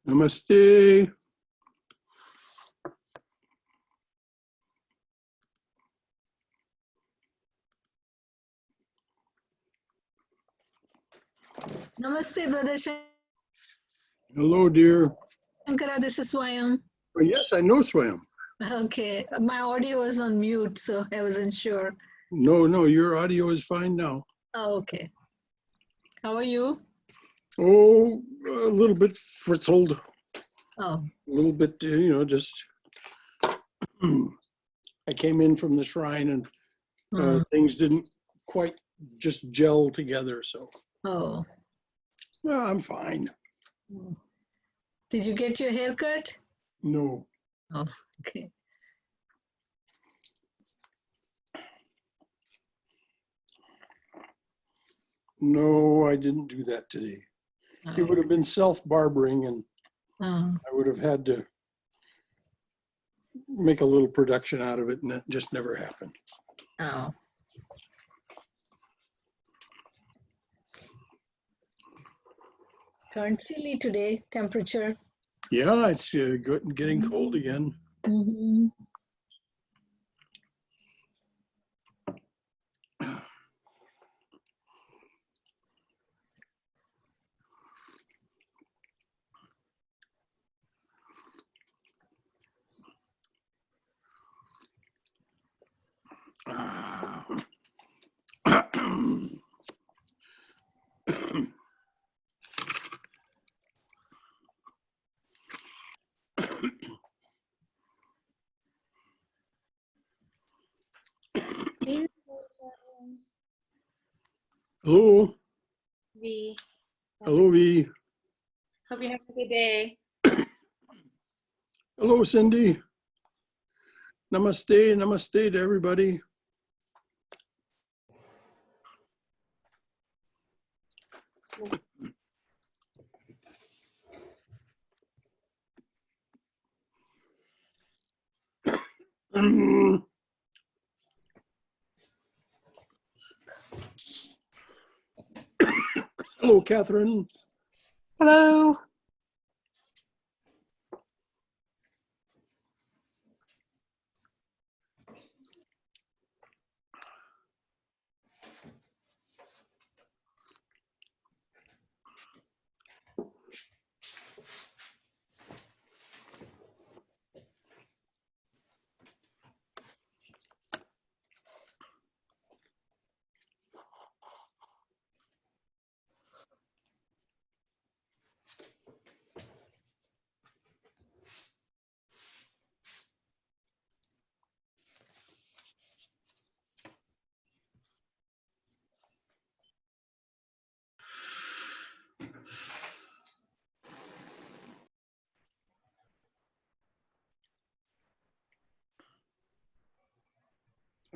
Namaste. Namaste, Brother Hello, dear. Shankara. This is Swami. Oh, yes, I know Swam. Okay, my audio was on mute, so I wasn't sure. No, your audio is fine now. Oh, okay. How are you? Oh, a little bit frizzled. Oh, A little bit, just I came in from the shrine and things didn't quite just gel together. So, oh. well, I'm fine. Did you get your hair cut? No. Oh, okay. No, I didn't do that today. It would have been self-barbering and I would have had to make a little production out of it, and it just never happened. Oh. Turned chilly today, temperature. Yeah, it's good and getting cold again. Mm-hmm. Hello. Vee. Hello, Vee. Hope you're having a good day. Hello, Cindy. Namaste, namaste to everybody. Hello, Catherine. Hello.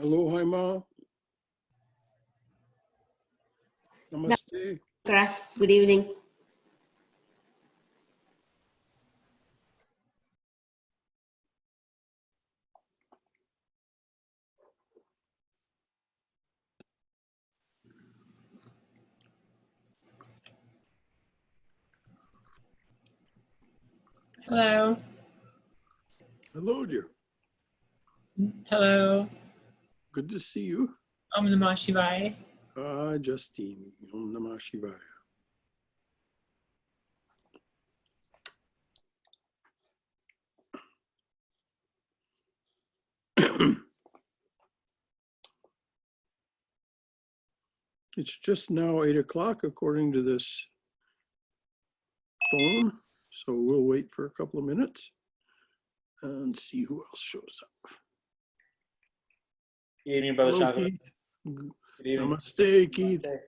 Hello, Haima. Namaste. Good evening. Hello. Hello, dear. Hello. Good to see you. Om Namah Shivaya. Justine. Om Namah Shivaya. It's just now 8 o'clock according to this phone. So we'll wait for a couple of minutes and see who else shows up. Good evening, Brother Hello, Shankara. Keith. Good evening. Namaste, Keith. Namaste.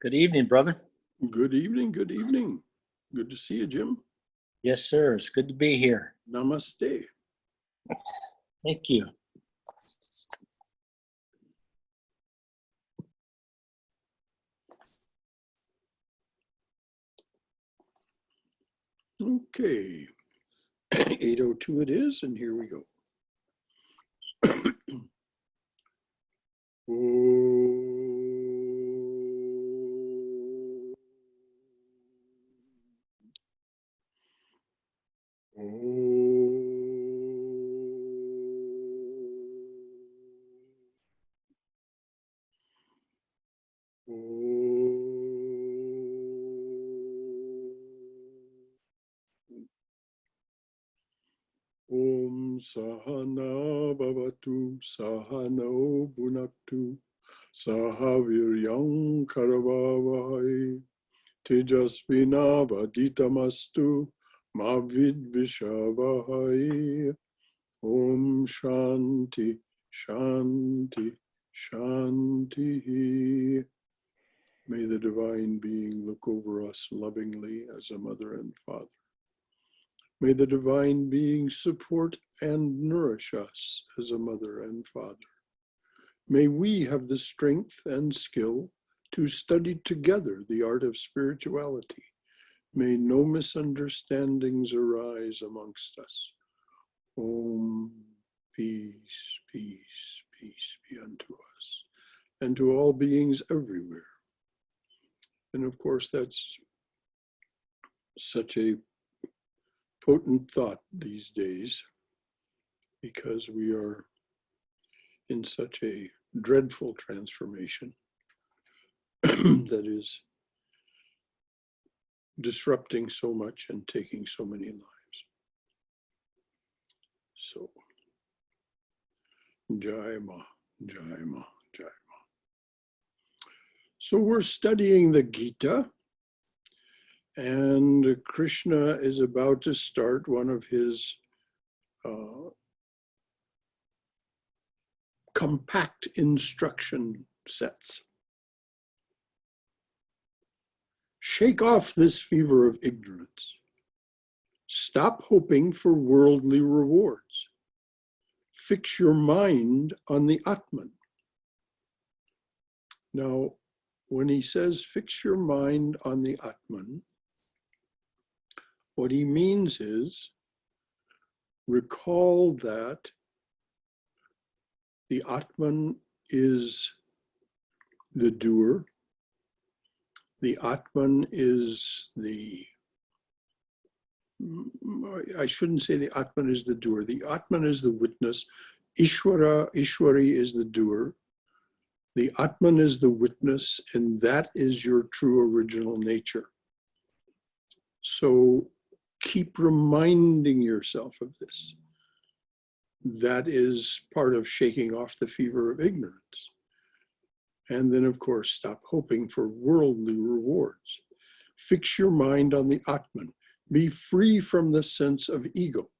Good evening, brother. Good evening. Good evening. Good to see you, Jim. Yes, sir. It's good to be here. Namaste. Thank you. Okay. 8:02 it is, and here we go. Om Sahana Bhavatu Sahano Bhunaktu Sahaviryam Karavavahai Tejasvina Vaditamastu Mavid Vishavahai. Om Shanti Shanti Shanti. May the Divine Being look over us lovingly as a mother and father. May the Divine Being support and nourish us as a mother and father. May we have the strength and skill to study together the art of spirituality. May no misunderstandings arise amongst us. Om, peace, peace, peace be unto us and to all beings everywhere. And of course, that's such a potent thought these days, because we are in such a dreadful transformation that is disrupting so much and taking so many lives. So, Jai Ma, Jai Ma, Jai Ma. So we're studying the Gita, and Krishna is about to start one of his compact instruction sets. Shake off this fever of ignorance. Stop hoping for worldly rewards. Fix your mind on the Atman. Now, when he says fix your mind on the Atman, what he means is recall that the Atman is the doer. The Atman is I shouldn't say the Atman is the doer. The Atman is the witness. Ishwari is the doer. The Atman is the witness, and that is your true original nature. So keep reminding yourself of this. That is part of shaking off the fever of ignorance. And then, of course, stop hoping for worldly rewards. Fix your mind on the Atman. Be free from the sense of ego.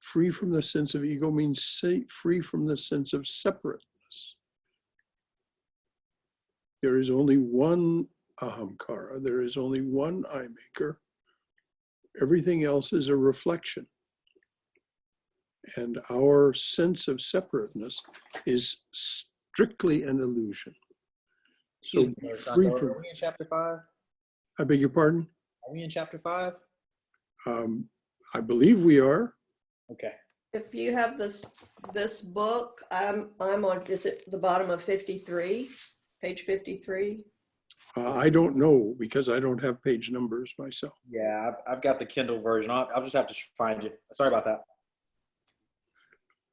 Free from the sense of ego means free from the sense of separateness. There is only one ahamkara. There is only one I maker. Everything else is a reflection. And our sense of separateness is strictly an illusion. So be free from. Are we in chapter 5? I beg your pardon? Are we in chapter 5? I believe we are. Okay. If you have this book, I'm on, is it the bottom of 53, page 53? I don't know because I don't have page numbers myself. Yeah, I've got the Kindle version. I'll just have to find you. Sorry about that.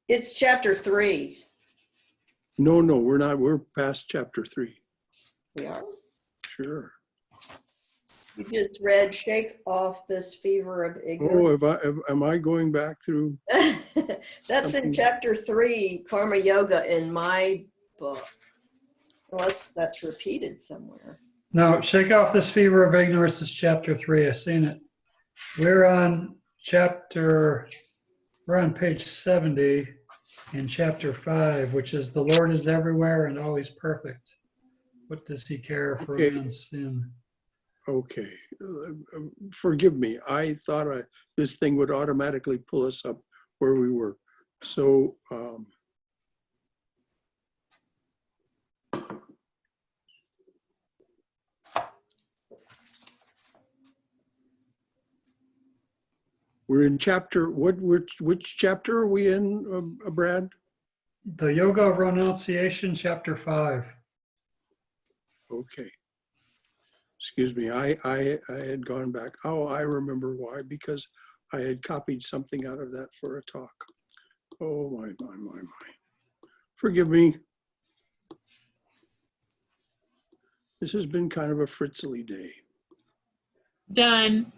It's chapter 3. No, we're not. We're past chapter 3. We are? Sure. You just read, shake off this fever of ignorance. Oh, am I going back through? That's in chapter 3, Karma Yoga, in my book. Unless that's repeated somewhere. No, shake off this fever of ignorance is chapter 3. I've seen it. We're on page 70 in chapter 5, which is the Lord is everywhere and always perfect. What does he care for Okay. man's sin? Okay, forgive me. I thought this thing would automatically pull us up where we were. So, we're in chapter, which chapter are we in, Brad? The Yoga of Renunciation, chapter 5. Okay. Excuse me, I had gone back. Oh, I remember why, because I had copied something out of that for a talk. Oh, my. Forgive me. This has been kind of a fritzly day. Done.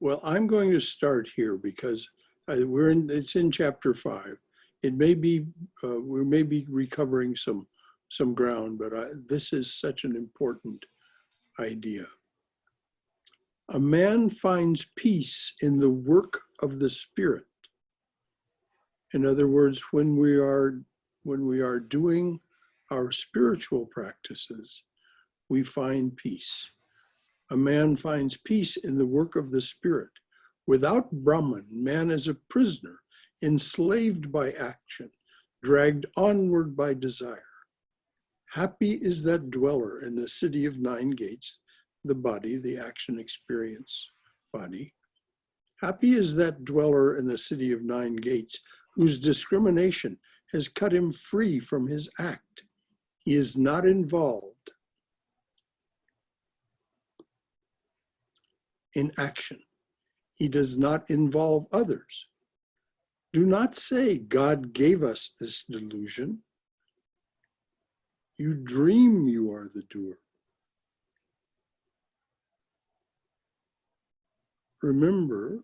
Well, I'm going to start here because it's in chapter 5. It may be, we may be recovering some ground, but this is such an important idea. A man finds peace in the work of the Spirit. In other words, when we are doing our spiritual practices, we find peace. A man finds peace in the work of the Spirit. Without Brahman, man is a prisoner, enslaved by action, dragged onward by desire. Happy is that dweller in the city of 9 gates, the body, the action experience body. Happy is that dweller in the city of 9 gates, whose discrimination has cut him free from his act. He is not involved in action. He does not involve others. Do not say God gave us this delusion. You dream you are the doer. Remember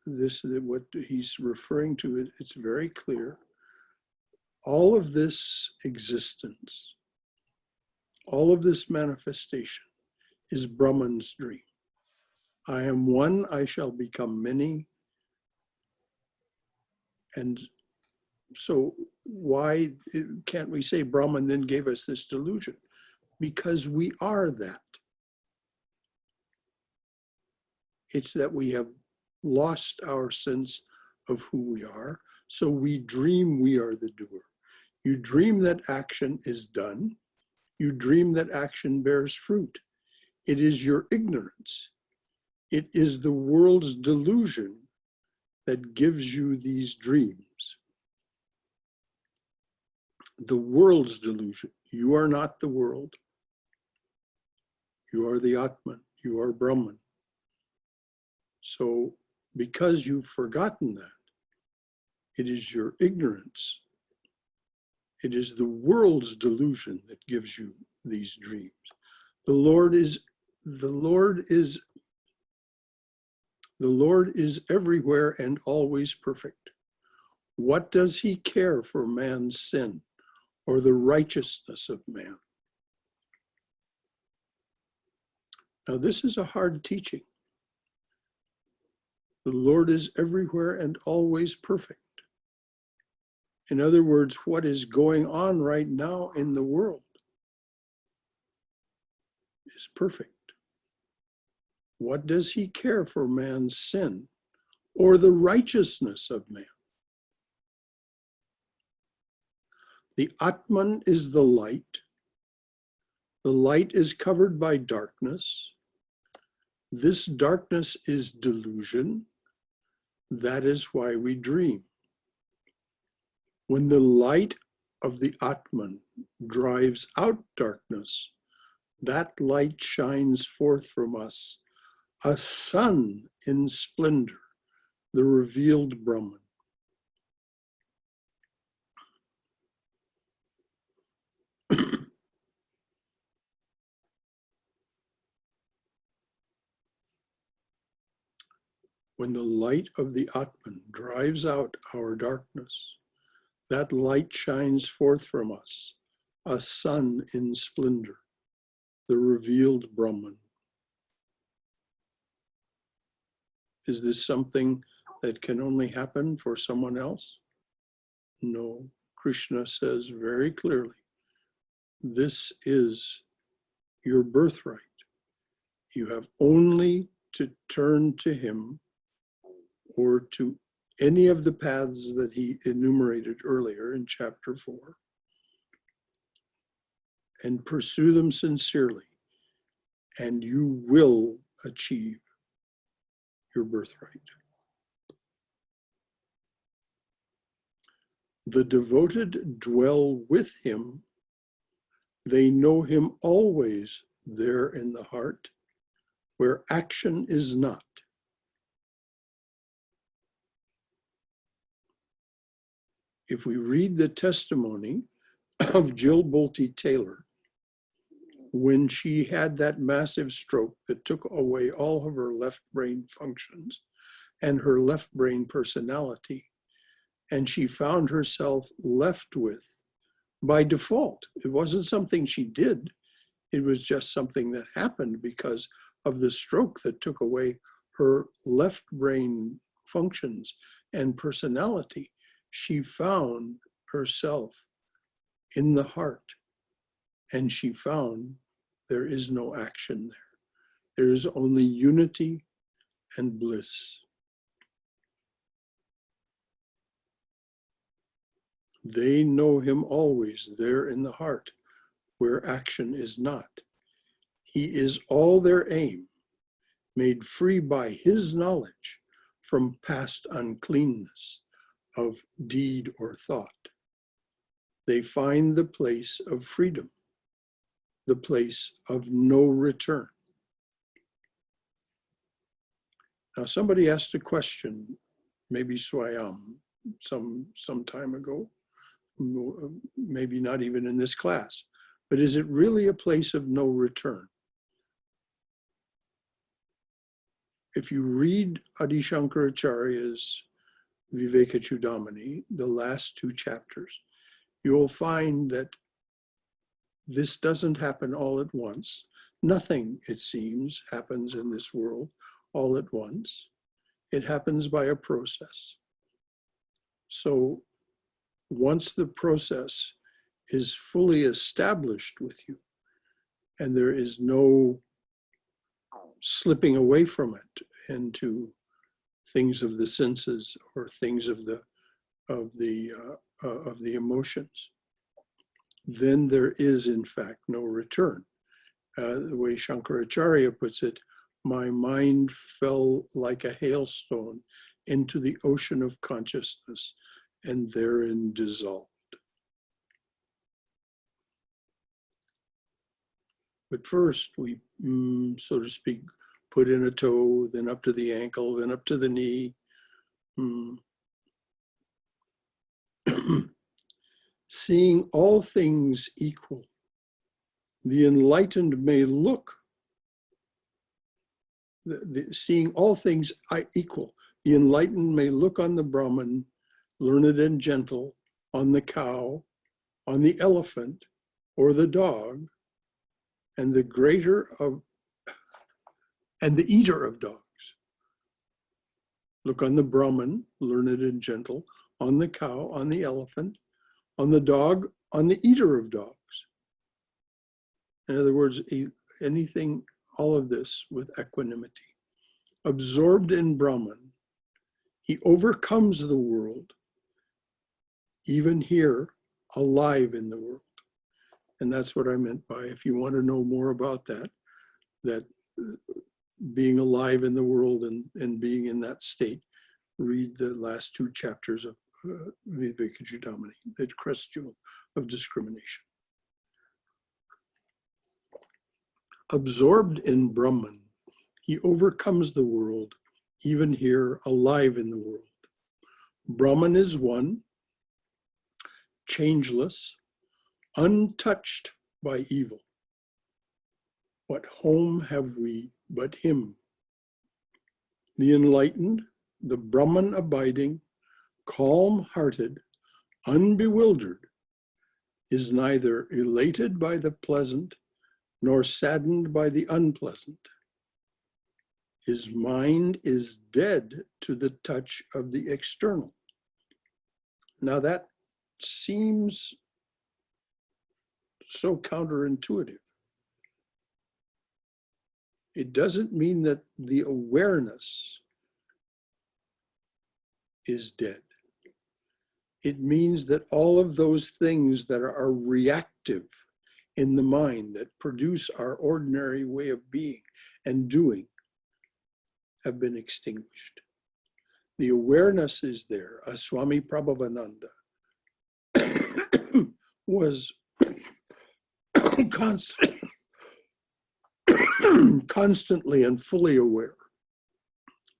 this, what he's referring to, it's very clear. All of this existence, all of this manifestation is Brahman's dream. I am one, I shall become many. And so why can't we say Brahman then gave us this delusion? Because we are that. It's that we have lost our sense of who we are, so we dream we are the doer. You dream that action is done. You dream that action bears fruit. It is your ignorance. It is the world's delusion that gives you these dreams. The world's delusion. You are not the world. You are the Atman. You are Brahman. So because you've forgotten that, it is your ignorance. It is the world's delusion that gives you these dreams. The Lord is everywhere and always perfect. What does he care for man's sin or the righteousness of man? Now, this is a hard teaching. The Lord is everywhere and always perfect. In other words, what is going on right now in the world is perfect. What does he care for man's sin or the righteousness of man? The Atman is the light. The light is covered by darkness. This darkness is delusion. That is why we dream. When the light of the Atman drives out darkness, that light shines forth from us, a sun in splendor, the revealed Brahman. When the light of the Atman drives out our darkness, that light shines forth from us, a sun in splendor, the revealed Brahman. Is this something that can only happen for someone else? No. Krishna says very clearly, this is your birthright. You have only to turn to him or to any of the paths that he enumerated earlier in chapter 4 and pursue them sincerely, and you will achieve your birthright. The devoted dwell with him. They know him always there in the heart, where action is not. If we read the testimony of Jill Bolte Taylor, when she had that massive stroke that took away all of her left brain functions and her left brain personality, and she found herself left with, by default, it wasn't something she did, it was just something that happened because of the stroke that took away her left brain functions and personality. She found herself in the heart, and she found there is no action there. There is only unity and bliss. They know him always there in the heart, where action is not. He is all their aim, made free by his knowledge from past uncleanness of deed or thought. They find the place of freedom, the place of no return. Now, somebody asked a question, maybe Swayam, some time ago, maybe not even in this class, but is it really a place of no return? If you read Adi Shankaracharya's Vivekachudamani, the last 2 chapters, you'll find that this doesn't happen all at once. Nothing, it seems, happens in this world all at once. It happens by a process. So once the process is fully established with you, and there is no slipping away from it into things of the senses or things of the emotions, then there is in fact no return. The way Shankaracharya puts it, my mind fell like a hailstone into the ocean of consciousness and therein dissolved. But first we, so to speak, put in a toe, then up to the ankle, then up to the knee. Seeing all things equal, the enlightened may look, seeing all things equal, the enlightened may look on the Brahman, learned and gentle, on the cow, on the elephant, or the dog, and the greater of, and the eater of dogs. Look on the Brahman, learned and gentle, on the cow, on the elephant, on the dog, on the eater of dogs. In other words, anything, all of this with equanimity. Absorbed in Brahman, he overcomes the world, even here, alive in the world. And that's what I meant by, if you want to know more about that, that being alive in the world and being in that state, read the last two chapters of Vivekajudamani, the crest jewel of discrimination. Absorbed in Brahman, he overcomes the world, even here alive in the world. Brahman is one, changeless, untouched by evil. What home have we but him? The enlightened, the Brahman abiding, calm-hearted, unbewildered, is neither elated by the pleasant nor saddened by the unpleasant. His mind is dead to the touch of the external. Now that seems so counterintuitive. It doesn't mean that the awareness is dead. It means that all of those things that are reactive in the mind that produce our ordinary way of being and doing have been extinguished. The awareness is there. As Swami Prabhavananda was constantly and fully aware,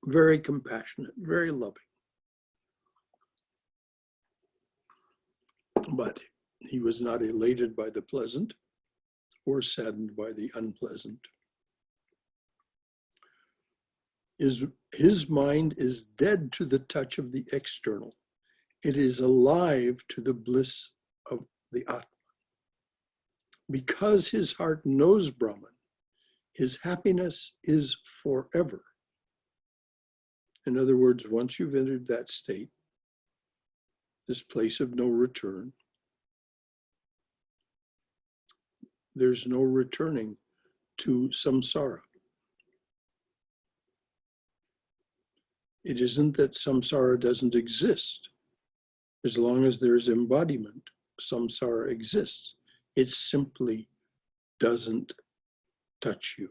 very compassionate, very loving. But he was not elated by the pleasant or saddened by the unpleasant. His mind is dead to the touch of the external. It is alive to the bliss of the Atma. Because his heart knows Brahman, his happiness is forever. In other words, once you've entered that state, this place of no return, there's no returning to samsara. It isn't that samsara doesn't exist. As long as there's embodiment, samsara exists. It simply doesn't touch you.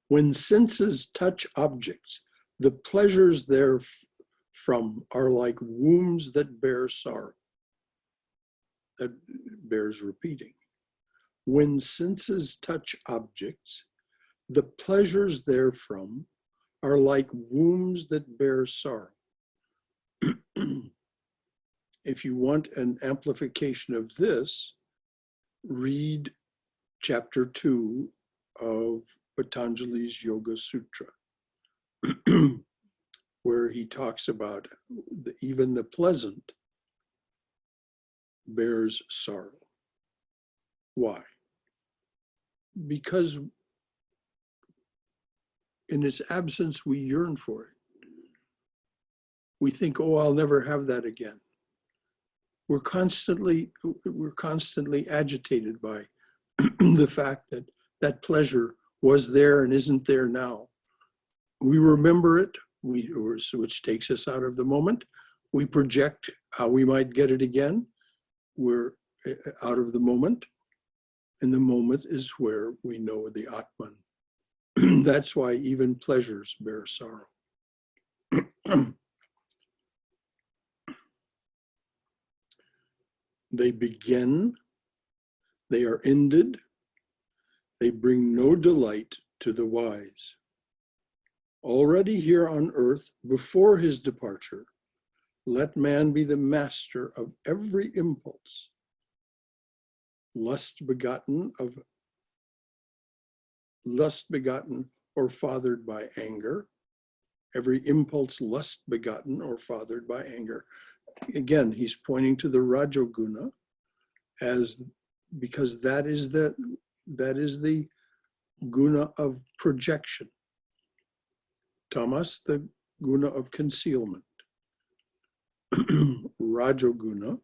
When senses touch objects, the pleasures therefrom are like wombs that bear sorrow. That bears repeating. When senses touch objects, the pleasures therefrom are like wombs that bear sorrow. If you want an amplification of this, read chapter 2 of Patanjali's Yoga Sutra, where he talks about even the pleasant bears sorrow. Why? Because in its absence, we yearn for it. We think, oh, I'll never have that again. We're constantly agitated by the fact that that pleasure was there and isn't there now. We remember it, which takes us out of the moment. We project how we might get it again. We're out of the moment. And the moment is where we know the Atman. That's why even pleasures bear sorrow. They begin, they are ended, they bring no delight to the wise. Already here on earth, before his departure, let man be the master of every impulse, lust begotten or fathered by anger, every impulse lust begotten or fathered by anger. Again, he's pointing to the Rajoguna because that is the guna of projection. Tamas, the guna of concealment. Rajoguna,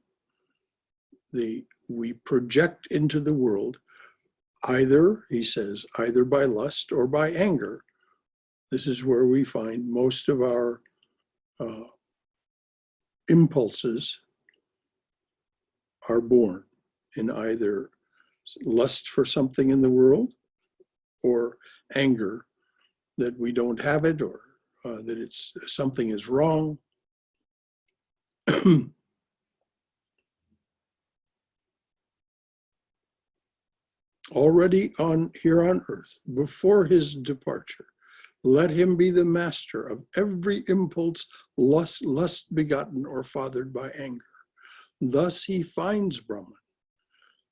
we project into the world either, he says, either by lust or by anger. This is where we find most of our impulses are born, in either lust for something in the world or anger that we don't have it, or that it's something is wrong. Already here on earth, before his departure, let him be the master of every impulse, lust begotten or fathered by anger. Thus he finds Brahman.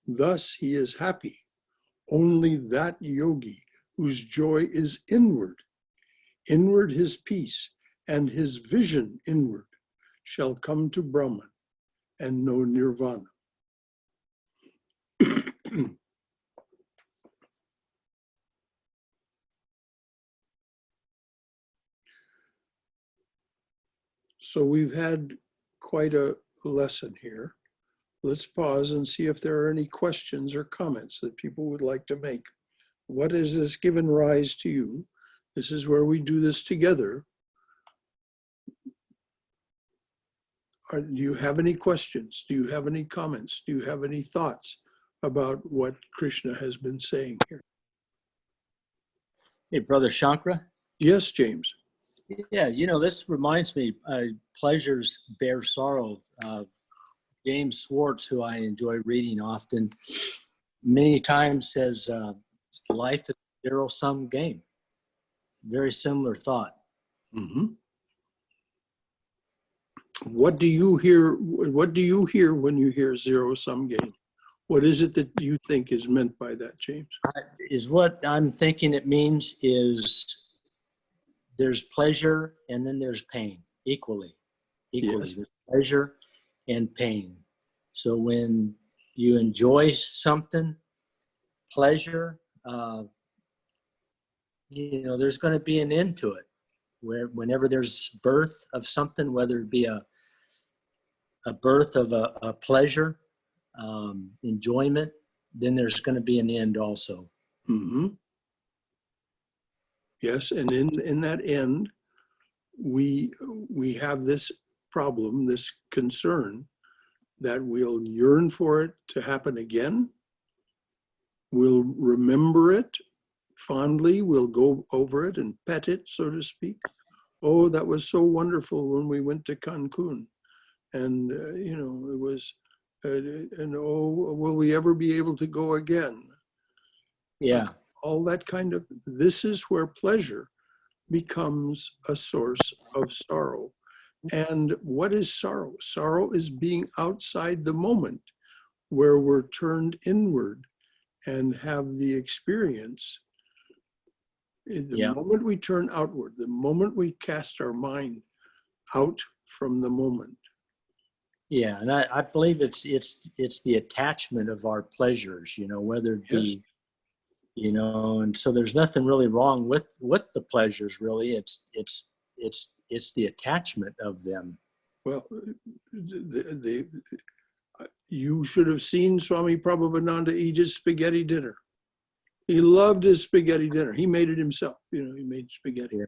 Thus he is happy. Only that yogi whose joy is inward his peace, and his vision inward, shall come to Brahman and know nirvana. So we've had quite a lesson here. Let's pause and see if there are any questions or comments that people would like to make. What has this given rise to you? This is where we do this together. Do you have any questions? Do you have any comments? Do you have any thoughts about what Krishna has been saying here? Hey, Brother Shankara. Yes, James. Yeah, this reminds me, pleasures bear sorrow. James Swartz, who I enjoy reading often, many times says life is a zero-sum game. Very similar thought. Mm-hmm. What do you hear? What do you hear when you hear zero-sum game? What is it that you think is meant by that, James? Is what I'm thinking it means is there's pleasure and then there's pain equally. Yes. There's pleasure and pain. So when you enjoy something, pleasure, there's going to be an end to it. Whenever there's birth of something, whether it be a birth of a pleasure, enjoyment, then there's going to be an end also. Mm-hmm. Yes, and in that end, we have this problem, this concern, that we'll yearn for it to happen again. We'll remember it fondly. We'll go over it and pet it, so to speak. Oh, that was so wonderful when we went to Cancun. And, it was, and oh, will we ever be able to go again? Yeah. All that kind of, this is where pleasure becomes a source of sorrow. And what is sorrow? Sorrow is being outside the moment, where we're turned inward and have the experience. In the moment we turn outward, the moment we cast our mind out from the moment. Yeah, and I believe it's the attachment of our pleasures, whether it be, and so there's nothing really wrong with the pleasures, really. It's the attachment of them. Well, you should have seen Swami Prabhavananda eat his spaghetti dinner. He loved his spaghetti dinner. He made it himself. He made spaghetti.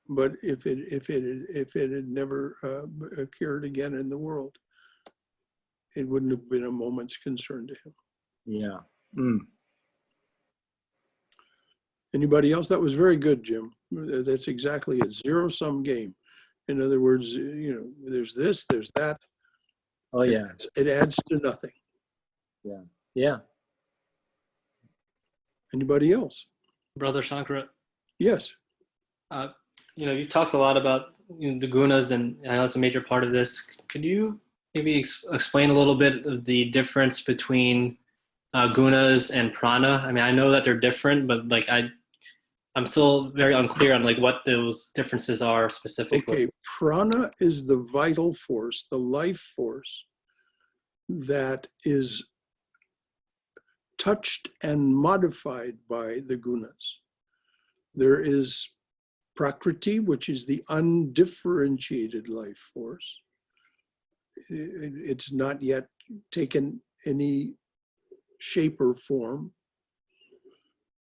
But if it had never occurred again in the world, it wouldn't have been a moment's concern to him. Yeah. Mm. Anybody else? That was very good, Jim. That's exactly a zero-sum game. In other words, there's this, there's that. Oh, yeah. It adds to nothing. Yeah. Yeah. Anybody else? Brother Shankara, Yes. you talked a lot about the gunas, and I know it's a major part of this. Could you maybe explain a little bit of the difference between gunas and prana? I mean, I know that they're different, but I'm still very unclear on what those differences are specifically. Okay, prana is the vital force, the life force that is touched and modified by the gunas. There is prakriti, which is the undifferentiated life force. It's not yet taken any shape or form.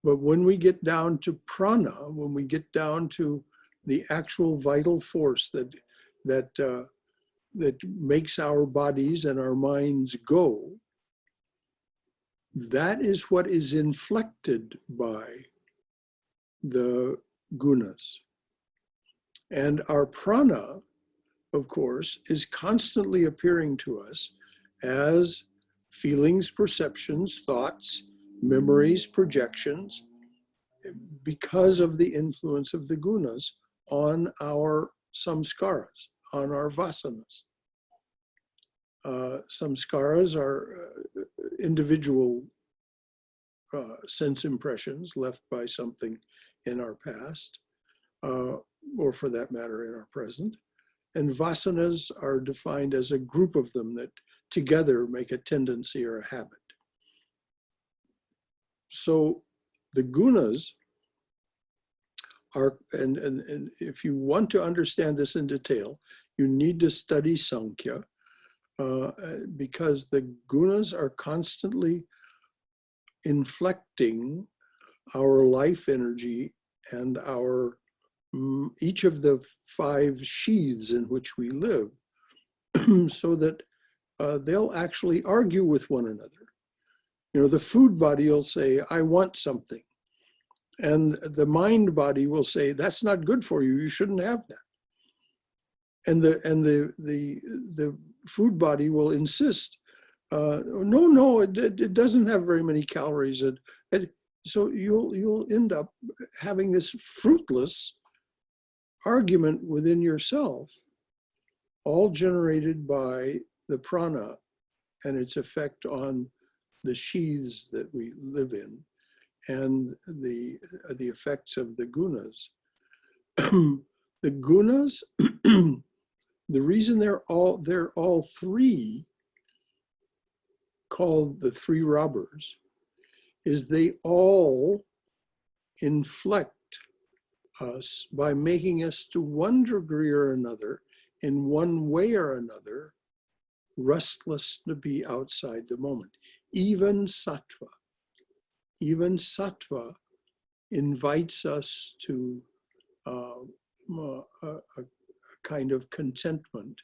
But when we get down to prana, when we get down to the actual vital force that makes our bodies and our minds go, that is what is inflected by the gunas. And our prana, of course, is constantly appearing to us as feelings, perceptions, thoughts, memories, projections, because of the influence of the gunas on our samskaras, on our vasanas. Samskaras are individual sense impressions left by something in our past, or for that matter, in our present. And vasanas are defined as a group of them that together make a tendency or a habit. So the gunas are, and if you want to understand this in detail, you need to study Sankhya, because the gunas are constantly inflecting our life energy and our each of the 5 sheaths in which we live, so that they'll actually argue with one another. You know, the food body will say, I want something. And the mind body will say, that's not good for you, you shouldn't have that. And the food body will insist, no, it doesn't have very many calories. And so you'll end up having this fruitless argument within yourself, all generated by the prana and its effect on the sheaths that we live in, and the effects of the gunas. The gunas, the reason they're all 3 called the 3 robbers is they all inflect us by making us, to one degree or another, in one way or another, restless to be outside the moment. Even sattva invites us to a kind of contentment,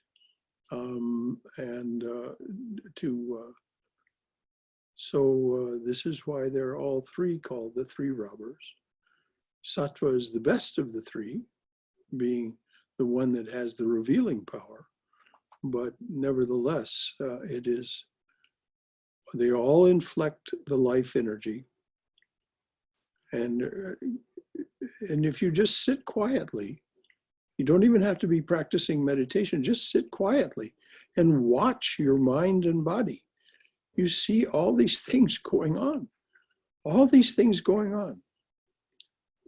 so this is why they're all 3 called the 3 robbers. Sattva is the best of the 3, being the one that has the revealing power, but nevertheless, they all inflect the life energy. And if you just sit quietly, you don't even have to be practicing meditation, just sit quietly and watch your mind and body. You see all these things going on,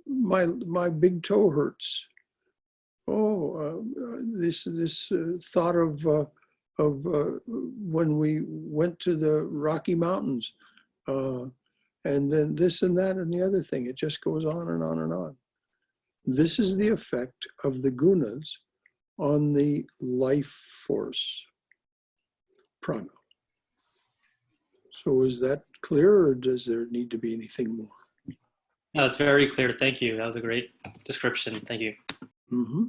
My big toe hurts. This thought of when we went to the Rocky Mountains, and then this and that and the other thing. It just goes on and on and on. This is the effect of the gunas on the life force, prana. So is that clear, or does there need to be anything more? No, it's very clear. Thank you. That was a great description. Thank you. Mm-hmm.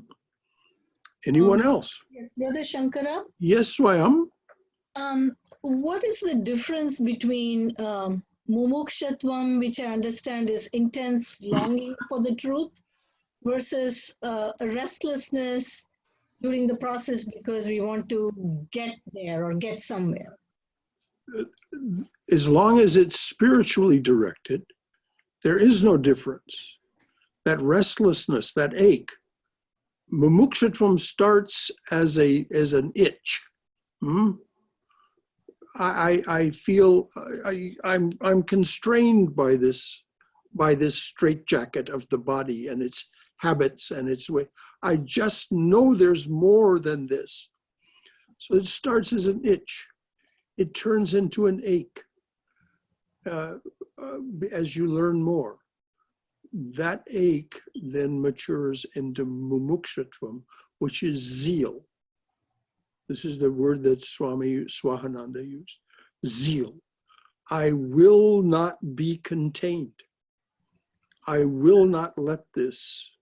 Anyone else? Yes, Brother Shankara. Yes, Swam. What is the difference between mumukshatvam, which I understand is intense longing for the truth, versus restlessness during the process because we want to get there or get somewhere? As long as it's spiritually directed, there is no difference. That restlessness, that ache, mumukshatvam starts as an itch. I feel I'm constrained by this straitjacket of the body and its habits and its way. I just know there's more than this. So it starts as an itch. It turns into an ache as you learn more. That ache then matures into mumukshatvam, which is zeal. This is the word that Swami Swahananda used. Zeal. I will not be contained. I will not let this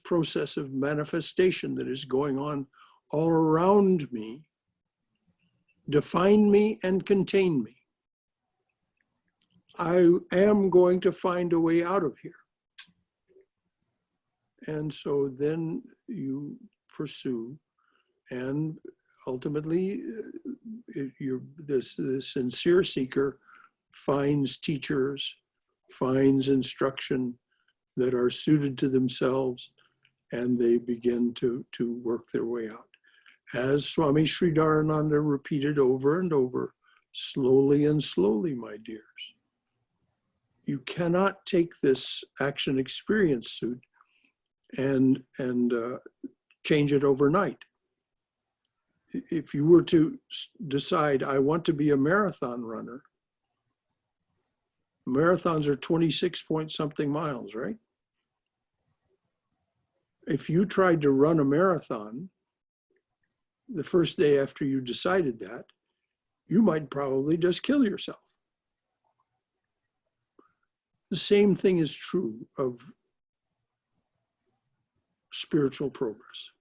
process of manifestation that is going on all around me define me and contain me. I am going to find a way out of here. And so then you pursue, and ultimately the sincere seeker finds teachers, finds instruction that are suited to themselves, and they begin to work their way out. As Swami Sridharananda repeated over and over, slowly and slowly, my dears. You cannot take this action experience suit and change it overnight. If you were to decide, I want to be a marathon runner, marathons are 26 point something miles, right? If you tried to run a marathon the first day after you decided that, you might probably just kill yourself. The same thing is true of spiritual progress.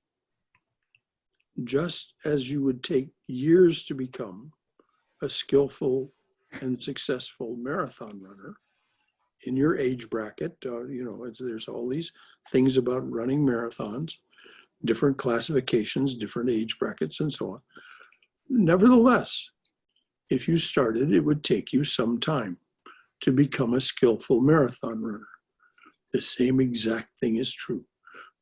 Just as you would take years to become a skillful and successful marathon runner in your age bracket, there's all these things about running marathons, different classifications, different age brackets, and so on. Nevertheless, if you started, it would take you some time to become a skillful marathon runner. The same exact thing is true.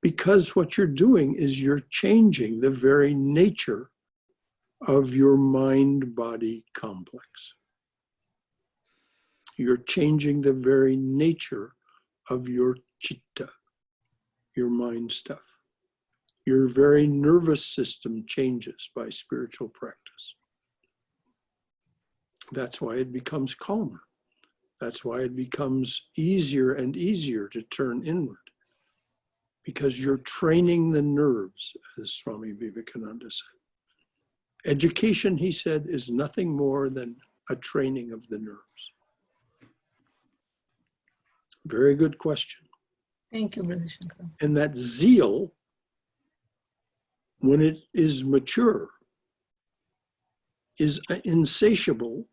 Because what you're doing is you're changing the very nature of your mind-body complex. You're changing the very nature of your chitta, your mind stuff. Your very nervous system changes by spiritual practice. That's why it becomes calmer. That's why it becomes easier and easier to turn inward. Because you're training the nerves, as Swami Vivekananda said. Education, he said, is nothing more than a training of the nerves. Very good question. Thank you, Brother Shankara. And that zeal, when it is mature, is insatiable,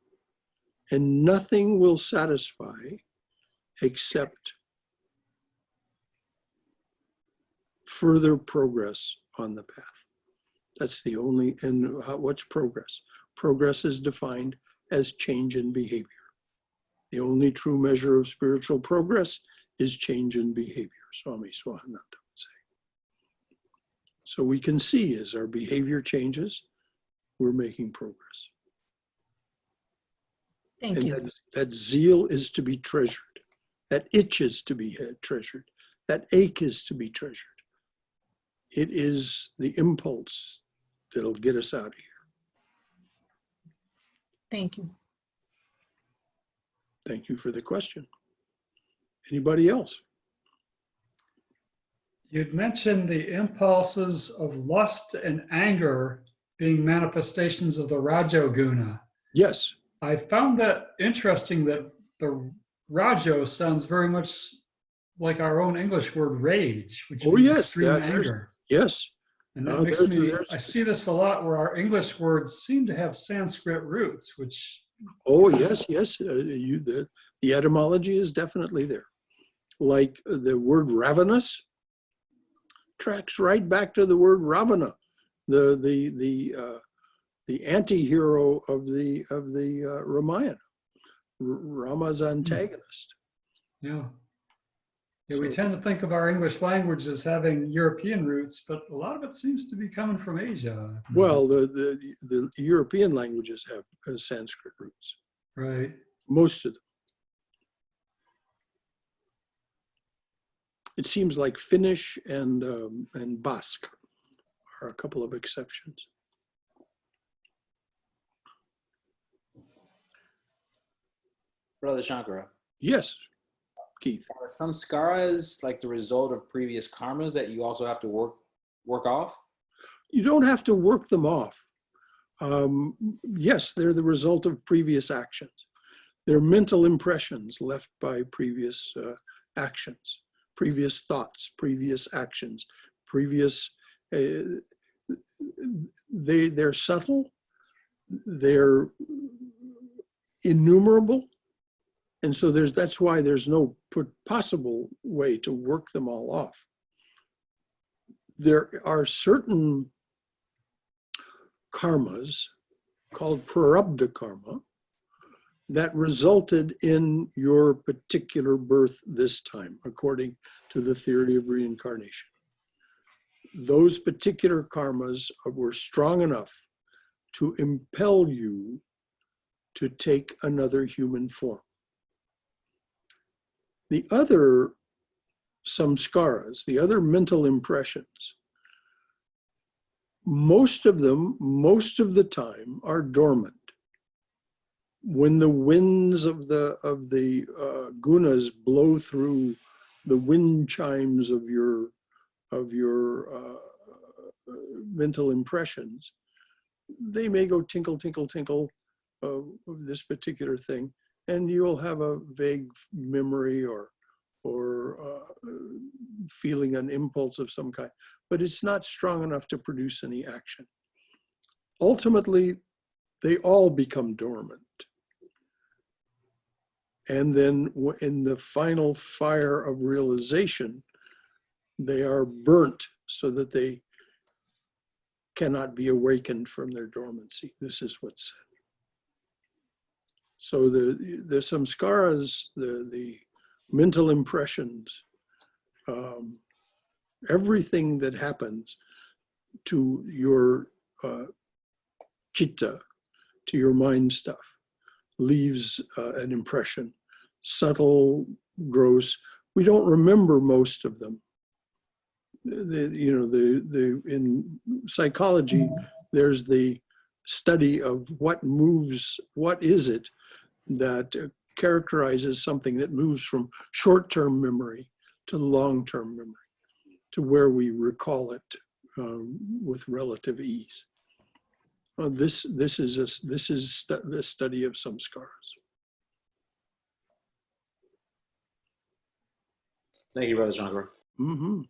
and nothing will satisfy except further progress on the path. That's the only, and what's progress? Progress is defined as change in behavior. The only true measure of spiritual progress is change in behavior, Swami Swahananda would say. So we can see as our behavior changes, we're making progress. Thank you. That zeal is to be treasured. That itch is to be treasured. That ache is to be treasured. It is the impulse that'll get us out of here. Thank you. Thank you for the question. Anybody else? You'd mentioned the impulses of lust and anger being manifestations of the Rajoguna. Yes. I found that interesting that the Rajo sounds very much like our own English word rage, which means extreme anger. Yes. And that makes me, I see this a lot where our English words seem to have Sanskrit roots, which... Oh, yes. The etymology is definitely there. Like the word ravenous tracks right back to the word Ravana, the anti-hero of the Ramayana, Rama's antagonist. Yeah. We tend to think of our English language as having European roots, but a lot of it seems to be coming from Asia. Well, the European languages have Sanskrit roots. Right. Most of them. It seems like Finnish and Basque are a couple of exceptions. Brother Shankara. Yes, Keith. Are some skaras like the result of previous karmas that you also have to work off? You don't have to work them off. Yes, they're the result of previous actions. They're mental impressions left by previous actions, previous thoughts, previous actions, previous. They're subtle. They're innumerable. And so that's why there's no possible way to work them all off. There are certain karmas called prarabdha karma that resulted in your particular birth this time, according to the theory of reincarnation. Those particular karmas were strong enough to impel you to take another human form. The other samskaras, the other mental impressions, most of them, most of the time, are dormant. When the winds of the gunas blow through the wind chimes of your mental impressions, they may go tinkle, tinkle, tinkle of this particular thing, and you'll have a vague memory or feeling an impulse of some kind, but it's not strong enough to produce any action. Ultimately, they all become dormant. And then in the final fire of realization, they are burnt so that they cannot be awakened from their dormancy. This is what's said. So the samskaras, the mental impressions, everything that happens to your chitta, to your mind stuff, leaves an impression, subtle, gross. We don't remember most of them. In psychology, there's the study of what moves, what is it that characterizes something that moves from short-term memory to long-term memory, to where we recall it with relative ease. This is the study of samskaras. Thank you, Brother Shankara. Mm-hmm.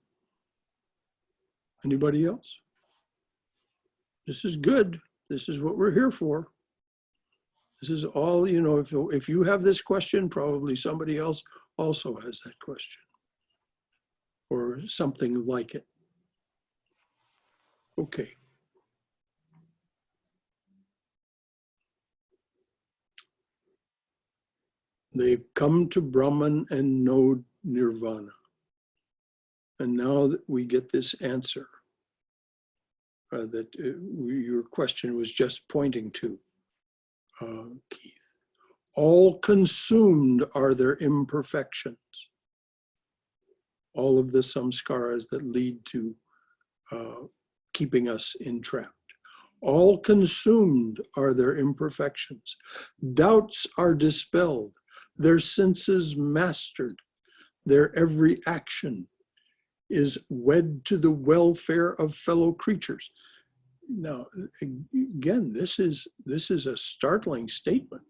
Anybody else? This is good. This is what we're here for. This is all, if you have this question, probably somebody else also has that question or something like it. Okay. They've come to Brahman and know nirvana. And now that we get this answer that your question was just pointing to, Keith. All consumed are their imperfections. All of the samskaras that lead to keeping us entrapped. All consumed are their imperfections. Doubts are dispelled. Their senses mastered. Their every action is wed to the welfare of fellow creatures. Now, again, this is a startling statement.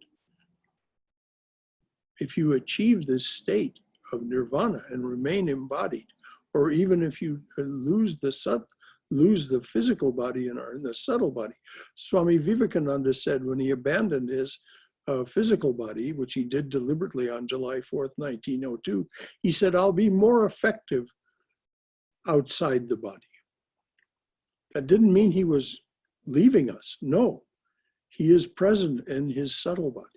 If you achieve this state of nirvana and remain embodied, or even if you lose the physical body and are in the subtle body. Swami Vivekananda said when he abandoned his physical body, which he did deliberately on July 4th, 1902, he said, "I'll be more effective outside the body." That didn't mean he was leaving us. No, he is present in his subtle body.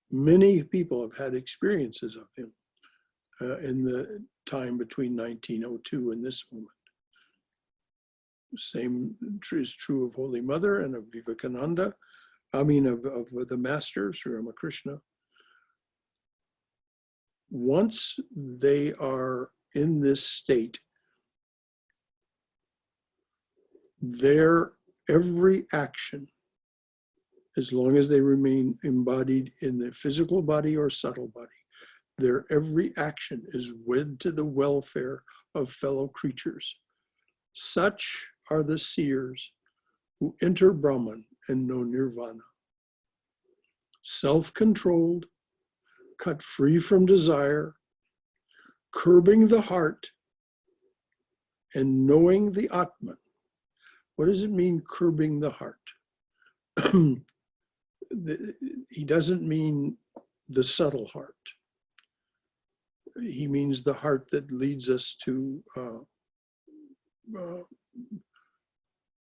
Many people have had experiences of him in the time between 1902 and this moment. Same is true of Holy Mother and of Vivekananda. Of the Master, Sri Ramakrishna. Once they are in this state, their every action, as long as they remain embodied in the physical body or subtle body, their every action is wed to the welfare of fellow creatures. Such are the seers who enter Brahman and know nirvana. Self-controlled, cut free from desire, curbing the heart, and knowing the Atman. What does it mean, curbing the heart? He doesn't mean the subtle heart. He means the heart that leads us to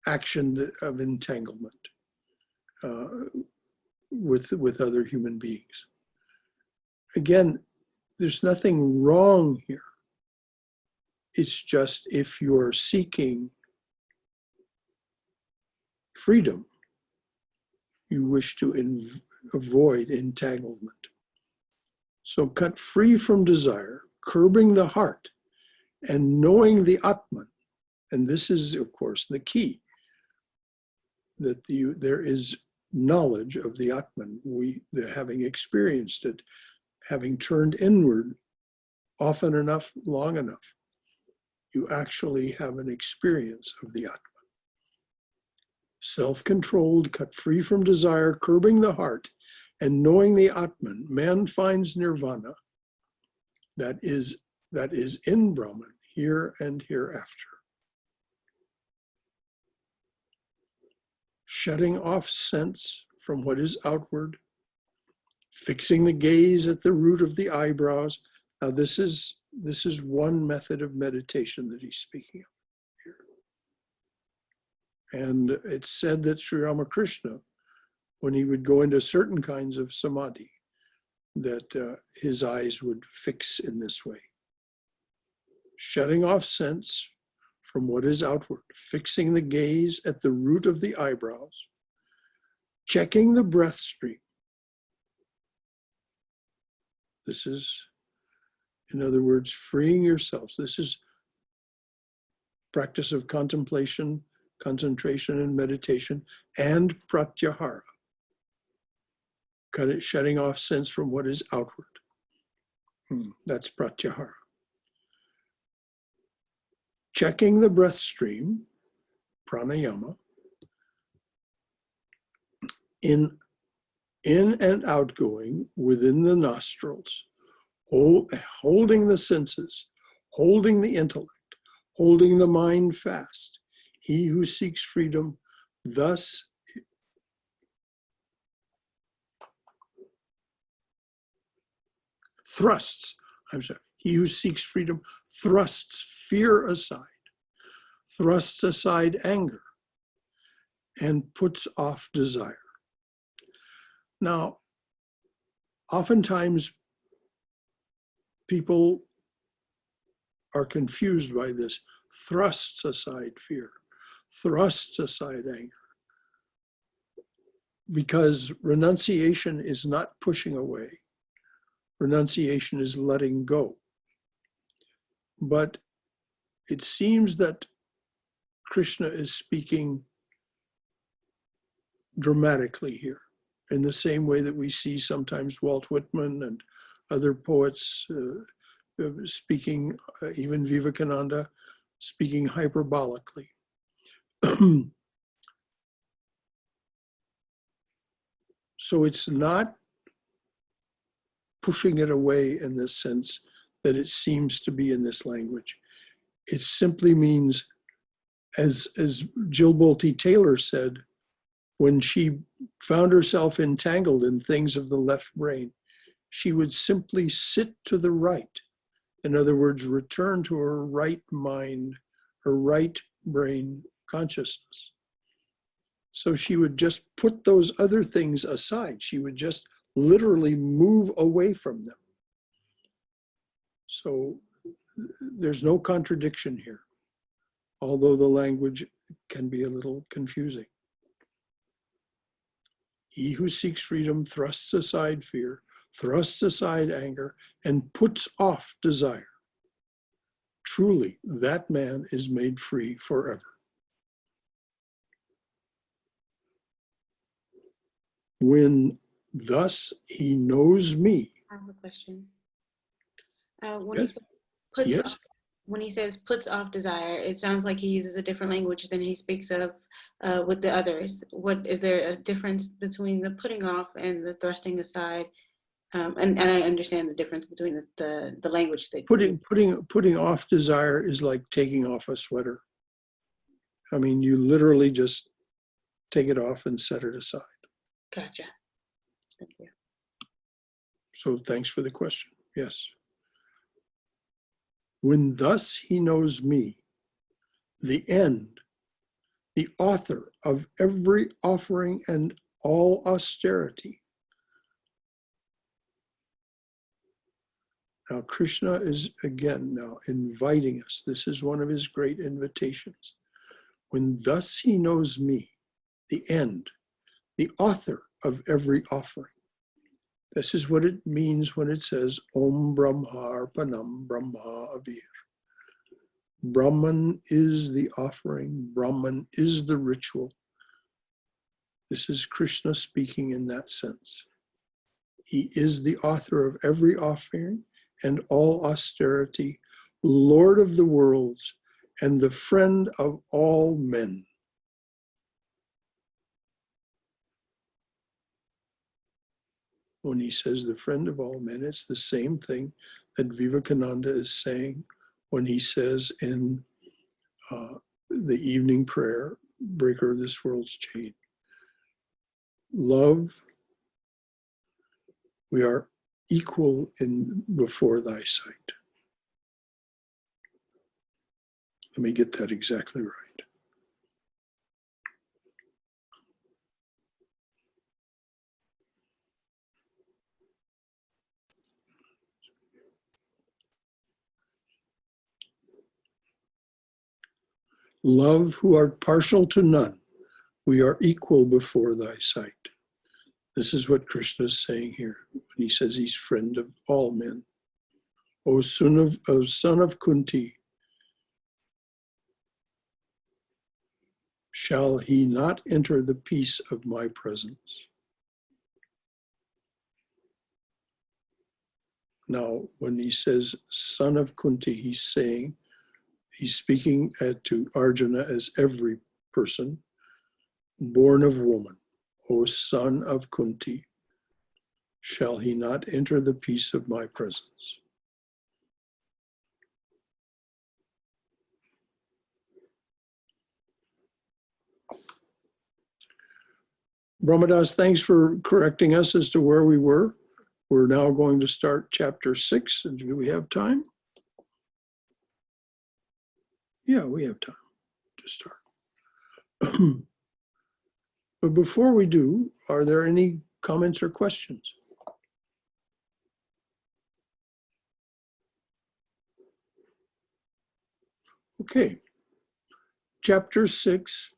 action of entanglement with other human beings. Again, there's nothing wrong here. It's just if you're seeking freedom, you wish to avoid entanglement. So cut free from desire, curbing the heart, and knowing the Atman. And this is, of course, the key, that there is knowledge of the Atman. Having experienced it, having turned inward often enough, long enough, you actually have an experience of the Atman. Self-controlled, cut free from desire, curbing the heart, and knowing the Atman, man finds nirvana that is in Brahman, here and hereafter. Shutting off sense from what is outward, fixing the gaze at the root of the eyebrows. Now this is one method of meditation that he's speaking of here. And it's said that Sri Ramakrishna, when he would go into certain kinds of samadhi, that his eyes would fix in this way. Shutting off sense from what is outward, fixing the gaze at the root of the eyebrows, checking the breath stream. This is, in other words, freeing yourselves. This is practice of contemplation, concentration, and meditation, and pratyahara. Shutting off sense from what is outward. That's pratyahara. Checking the breath stream, pranayama, in and outgoing within the nostrils, holding the senses, holding the intellect, holding the mind fast. He who seeks freedom thus he who seeks freedom thrusts fear aside, thrusts aside anger, and puts off desire. Now, oftentimes people are confused by this. Thrusts aside fear, thrusts aside anger. Because renunciation is not pushing away. Renunciation is letting go. But it seems that Krishna is speaking dramatically here, in the same way that we see sometimes Walt Whitman and other poets speaking, even Vivekananda, speaking hyperbolically. So it's not pushing it away in the sense that it seems to be in this language. It simply means, as Jill Bolte Taylor said, when she found herself entangled in things of the left brain, she would simply sit to the right. In other words, return to her right mind, her right brain consciousness. So she would just put those other things aside. She would just literally move away from them. So there's no contradiction here, although the language can be a little confusing. He who seeks freedom thrusts aside fear, thrusts aside anger, and puts off desire. Truly, that man is made free forever. When thus he knows me. I have a question. When Yes. he says puts Yes. off, when he says puts off desire, it sounds like he uses a different language than he speaks of with the others. What is there a difference between the putting off and the thrusting aside? And I understand the difference between the language that Putting off desire is like taking off a sweater. I mean, you literally just take it off and set it aside. Gotcha. Thank you. So thanks for the question. Yes. When thus he knows me, the end, the author of every offering and all austerity. Now, Krishna is again now inviting us. This is one of his great invitations. When thus he knows me, the end, the author of every offering. This is what it means when it says, Om Brahma Arpanam Brahma Avir. Brahman is the offering, Brahman is the ritual. This is Krishna speaking in that sense. He is the author of every offering and all austerity, Lord of the worlds, and the friend of all men. When he says the friend of all men, it's the same thing that Vivekananda is saying when he says in the evening prayer, breaker of this world's chain. Love, we are equal in before thy sight. Let me get that exactly right. Love, who art partial to none, we are equal before thy sight. This is what Krishna is saying here when he says he's friend of all men. O son of Kunti, shall he not enter the peace of my presence? Now, when he says son of Kunti, he's speaking to Arjuna as every person born of woman. O son of Kunti, shall he not enter the peace of my presence? Brahmadas, thanks for correcting us as to where we were. We're now going to start chapter 6. Do we have time? Yeah, we have time to start. But before we do, are there any comments or questions? Okay. Chapter 6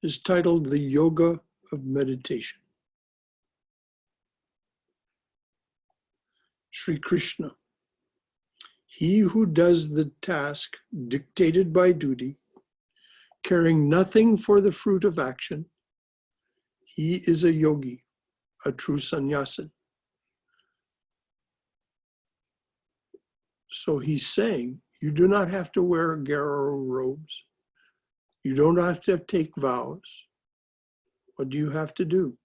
is titled The Yoga of Meditation. Sri Krishna. He who does the task dictated by duty, caring nothing for the fruit of action, he is a yogi, a true sannyasin. So he's saying, you do not have to wear Garo robes. You don't have to take vows. What do you have to do?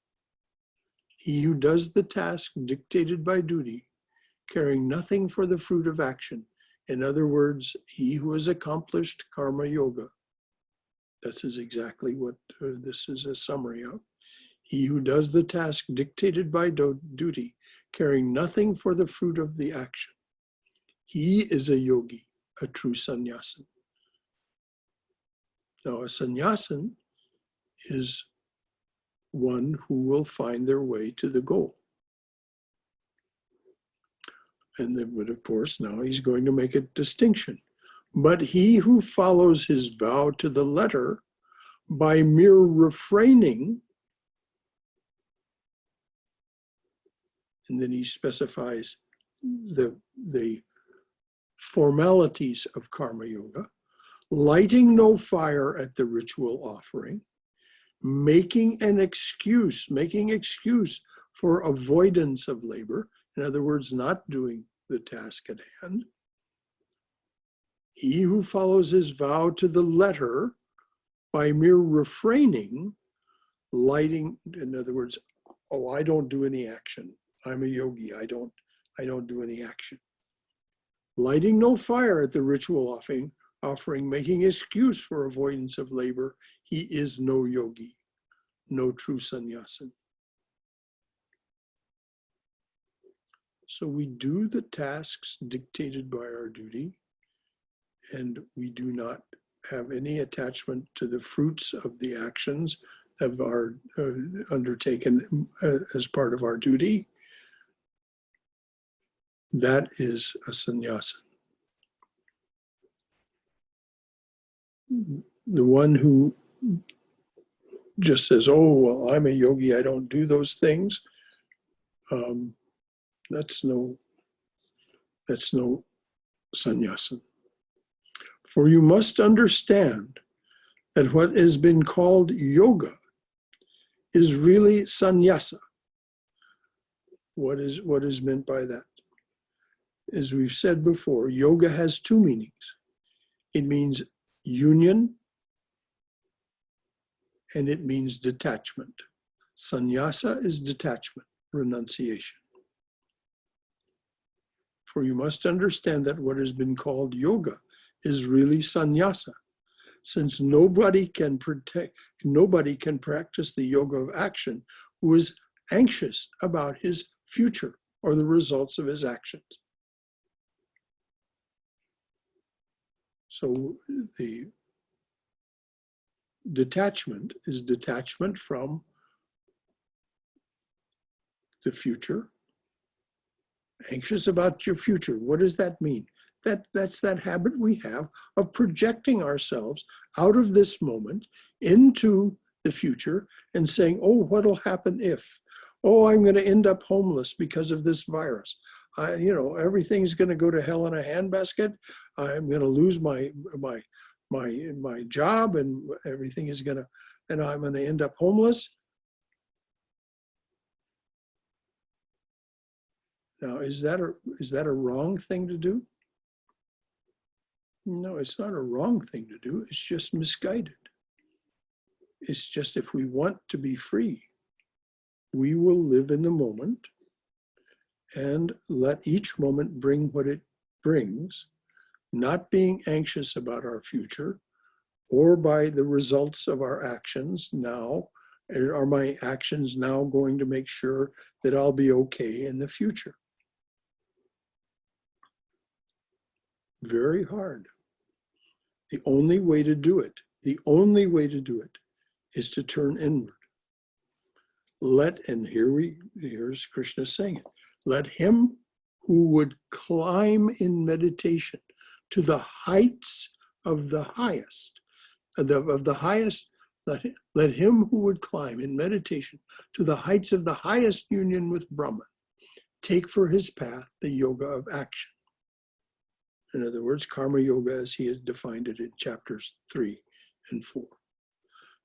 He who does the task dictated by duty, caring nothing for the fruit of action. In other words, he who has accomplished karma yoga. This is exactly what this is a summary of. He who does the task dictated by duty, caring nothing for the fruit of the action. He is a yogi, a true sannyasin. Now, a sannyasin is one who will find their way to the goal. And then, but of course, now he's going to make a distinction. But he who follows his vow to the letter by mere refraining, and then he specifies the formalities of karma yoga, lighting no fire at the ritual offering, making excuse for avoidance of labor, in other words, not doing the task at hand. He who follows his vow to the letter by mere refraining, lighting, in other words, oh, I don't do any action. I'm a yogi. I don't do any action. Lighting no fire at the ritual offering, making excuse for avoidance of labor, he is no yogi, no true sannyasin. So we do the tasks dictated by our duty, and we do not have any attachment to the fruits of the actions of our undertaken as part of our duty. That is a sannyasa. The one who just says, oh, well, I'm a yogi, I don't do those things. That's no sannyasa. For you must understand that what has been called yoga is really sannyasa. What is meant by that? As we've said before, yoga has two meanings. It means union and it means detachment. Sannyasa is detachment, renunciation. For you must understand that what has been called yoga is really sannyasa, since nobody can practice the yoga of action who is anxious about his future or the results of his actions. So the detachment is detachment from the future. Anxious about your future. What does that mean? That's that habit we have of projecting ourselves out of this moment into the future and saying, oh, what'll happen if? Oh, I'm going to end up homeless because of this virus. Everything's going to go to hell in a handbasket. I'm going to lose my job, and everything is going to, and I'm going to end up homeless. Now, is that a wrong thing to do? No, it's not a wrong thing to do. It's just misguided. It's just if we want to be free, we will live in the moment and let each moment bring what it brings, not being anxious about our future or by the results of our actions now. Are my actions now going to make sure that I'll be okay in the future? Very hard. The only way to do it is to turn inward. Here's Krishna saying it. Let him who would climb in meditation to the heights of the highest, let him who would climb in meditation to the heights of the highest union with Brahman take for his path the yoga of action. In other words, karma yoga as he has defined it in chapters 3 and 4.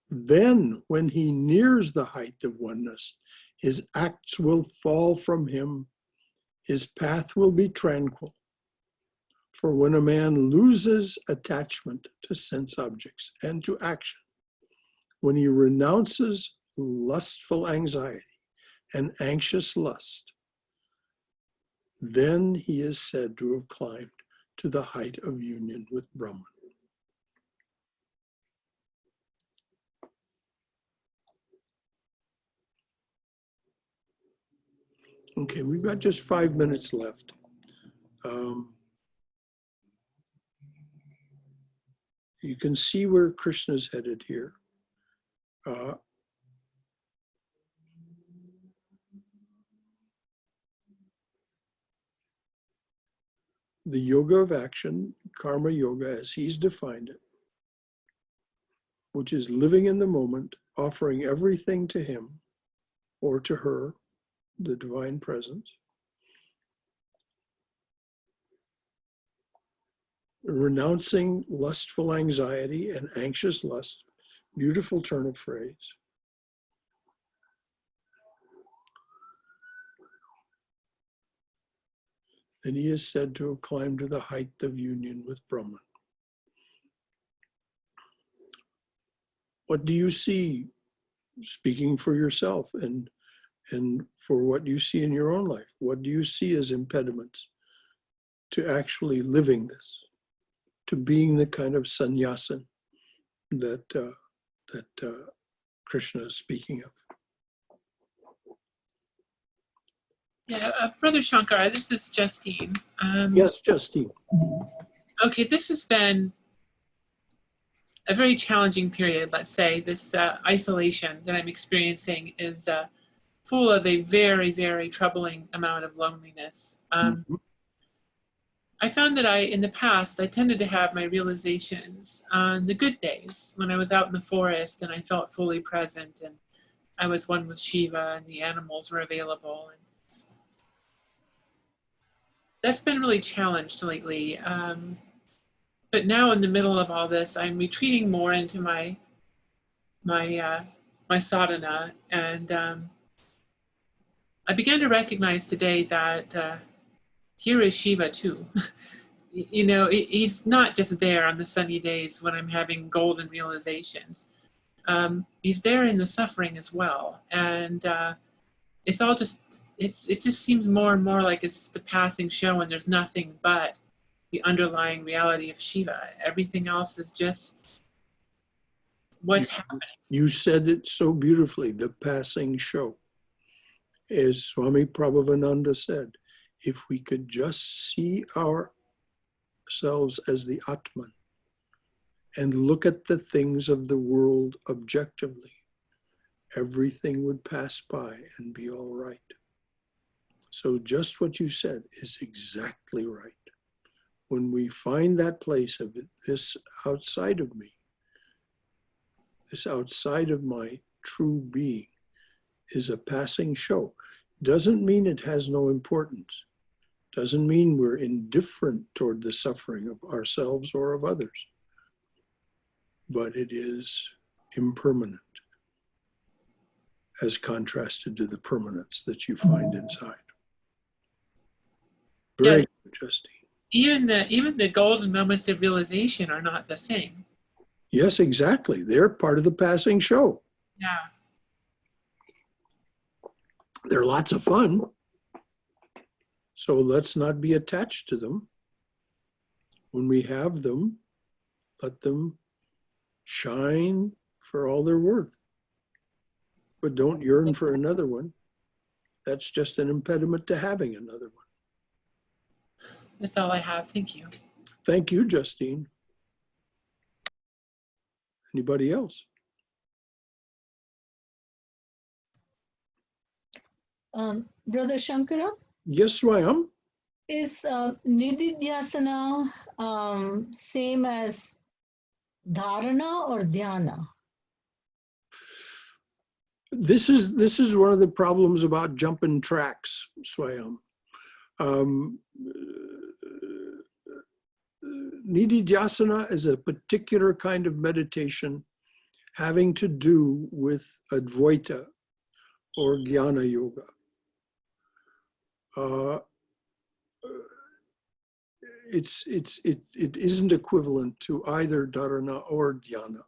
Then when he nears the height of oneness, his acts will fall from him, his path will be tranquil. For when a man loses attachment to sense objects and to action, when he renounces lustful anxiety and anxious lust, then he is said to have climbed to the height of union with Brahman. Okay, we've got just 5 minutes left. You can see where Krishna's headed here. The yoga of action, karma yoga as he's defined it, which is living in the moment, offering everything to him or to her, the divine presence, renouncing lustful anxiety and anxious lust, beautiful turn of phrase. Then he is said to have climbed to the height of union with Brahman. What do you see, speaking for yourself and for what you see in your own life? What do you see as impediments to actually living this, to being the kind of sannyasin that Krishna is speaking of? Yeah, Brother Shankara, this is Justine. Yes, Justine. Okay, this has been a very challenging period, let's say. This isolation that I'm experiencing is full of a very, very troubling amount of loneliness. I found that in the past, I tended to have my realizations on the good days when I was out in the forest and I felt fully present and I was one with Shiva and the animals were available. And that's been really challenged lately. But now in the middle of all this, I'm retreating more into my sadhana, and I began to recognize today that here is Shiva too. You know, he's not just there on the sunny days when I'm having golden realizations. He's there in the suffering as well, and it's all just it just seems more and more like it's the passing show, and there's nothing but the underlying reality of Shiva. Everything else is just what's happening. You said it so beautifully, the passing show. As Swami Prabhavananda said, if we could just see ourselves as the Atman and look at the things of the world objectively, everything would pass by and be all right. So just what you said is exactly right. When we find that place of this outside of me, this outside of my true being is a passing show. Doesn't mean it has no importance. Doesn't mean we're indifferent toward the suffering of ourselves or of others. But it is impermanent as contrasted to the permanence that you find inside. Very good, Justine. Even the golden moments of realization are not the thing. Yes, exactly. They're part of the passing show. Yeah. They're lots of fun. So let's not be attached to them. When we have them, let them shine for all they're worth. But don't yearn for another one. That's just an impediment to having another one. That's all I have. Thank you. Thank you, Justine. Anybody else? Brother Shankara, Yes, Swayam. is nididhyasana same as dharana or dhyana? This is one of the problems about jumping tracks, Swayam. Nididhyasana is a particular kind of meditation having to do with Advaita or Jnana Yoga. It isn't equivalent to either dharana or dhyana,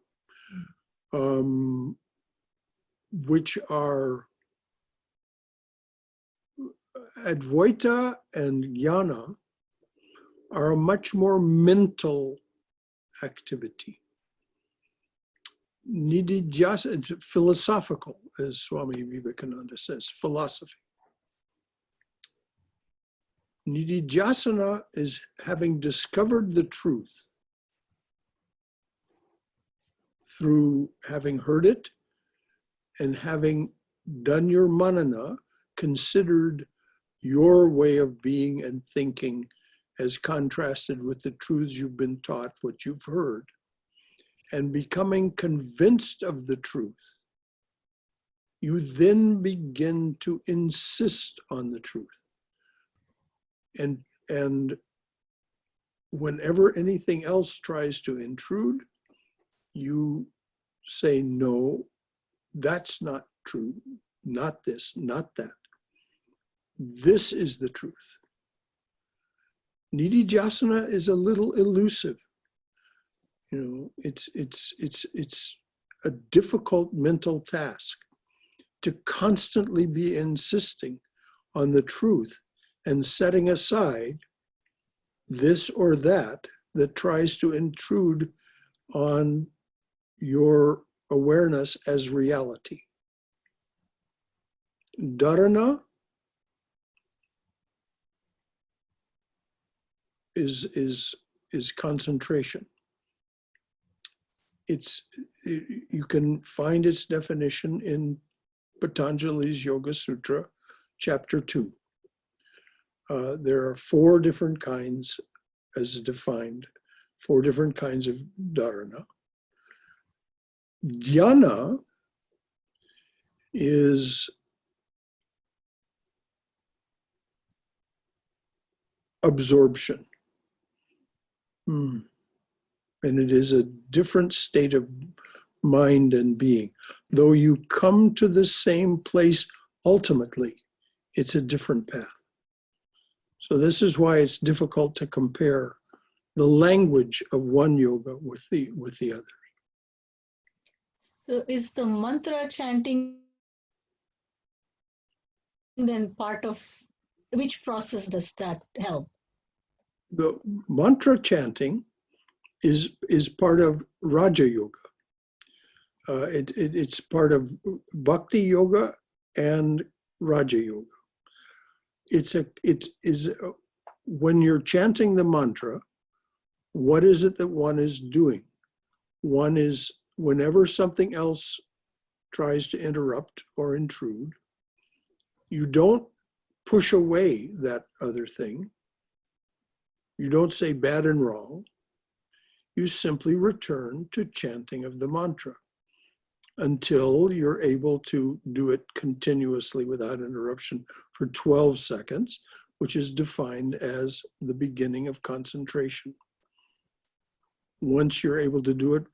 which are Advaita and Jnana are a much more mental activity. Nididhyasana, it's philosophical, as Swami Vivekananda says, philosophy. Nididhyasana is having discovered the truth through having heard it and having done your manana, considered your way of being and thinking as contrasted with the truths you've been taught, what you've heard, and becoming convinced of the truth. You then begin to insist on the truth. And whenever anything else tries to intrude, you say, no, that's not true, not this, not that. This is the truth. Nididhyasana is a little elusive. You know, it's a difficult mental task to constantly be insisting on the truth and setting aside this or that tries to intrude on your awareness as reality. Dharana is concentration. You can find its definition in Patanjali's Yoga Sutra, chapter 2. There are 4 different kinds, as defined, 4 different kinds of dharana. Dhyana is absorption. And it is a different state of mind and being. Though you come to the same place ultimately, it's a different path. So this is why it's difficult to compare the language of one yoga with the other. So is the mantra chanting then part of, which process does that help? The mantra chanting is part of Raja Yoga. It's part of Bhakti Yoga and Raja Yoga. When you're chanting the mantra, what is it that one is doing? One is, whenever something else tries to interrupt or intrude, you don't push away that other thing. You don't say bad and wrong. You simply return to chanting of the mantra until you're able to do it continuously without interruption for 12 seconds, which is defined as the beginning of concentration. Once you're able to do it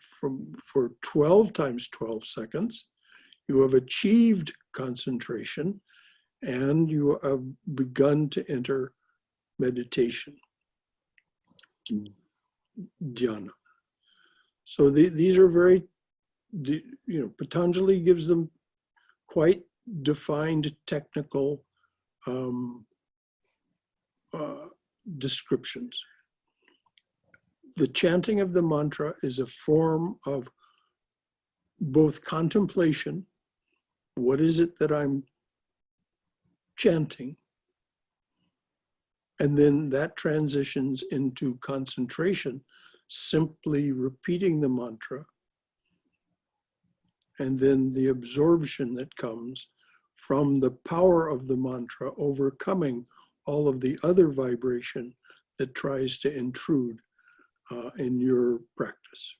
for 12 times 12 seconds, you have achieved concentration and you have begun to enter meditation, dhyana. So these are very, Patanjali gives them quite defined technical descriptions. The chanting of the mantra is a form of both contemplation. What is it that I'm chanting? And then that transitions into concentration, simply repeating the mantra. And then the absorption that comes from the power of the mantra overcoming all of the other vibration that tries to intrude in your practice.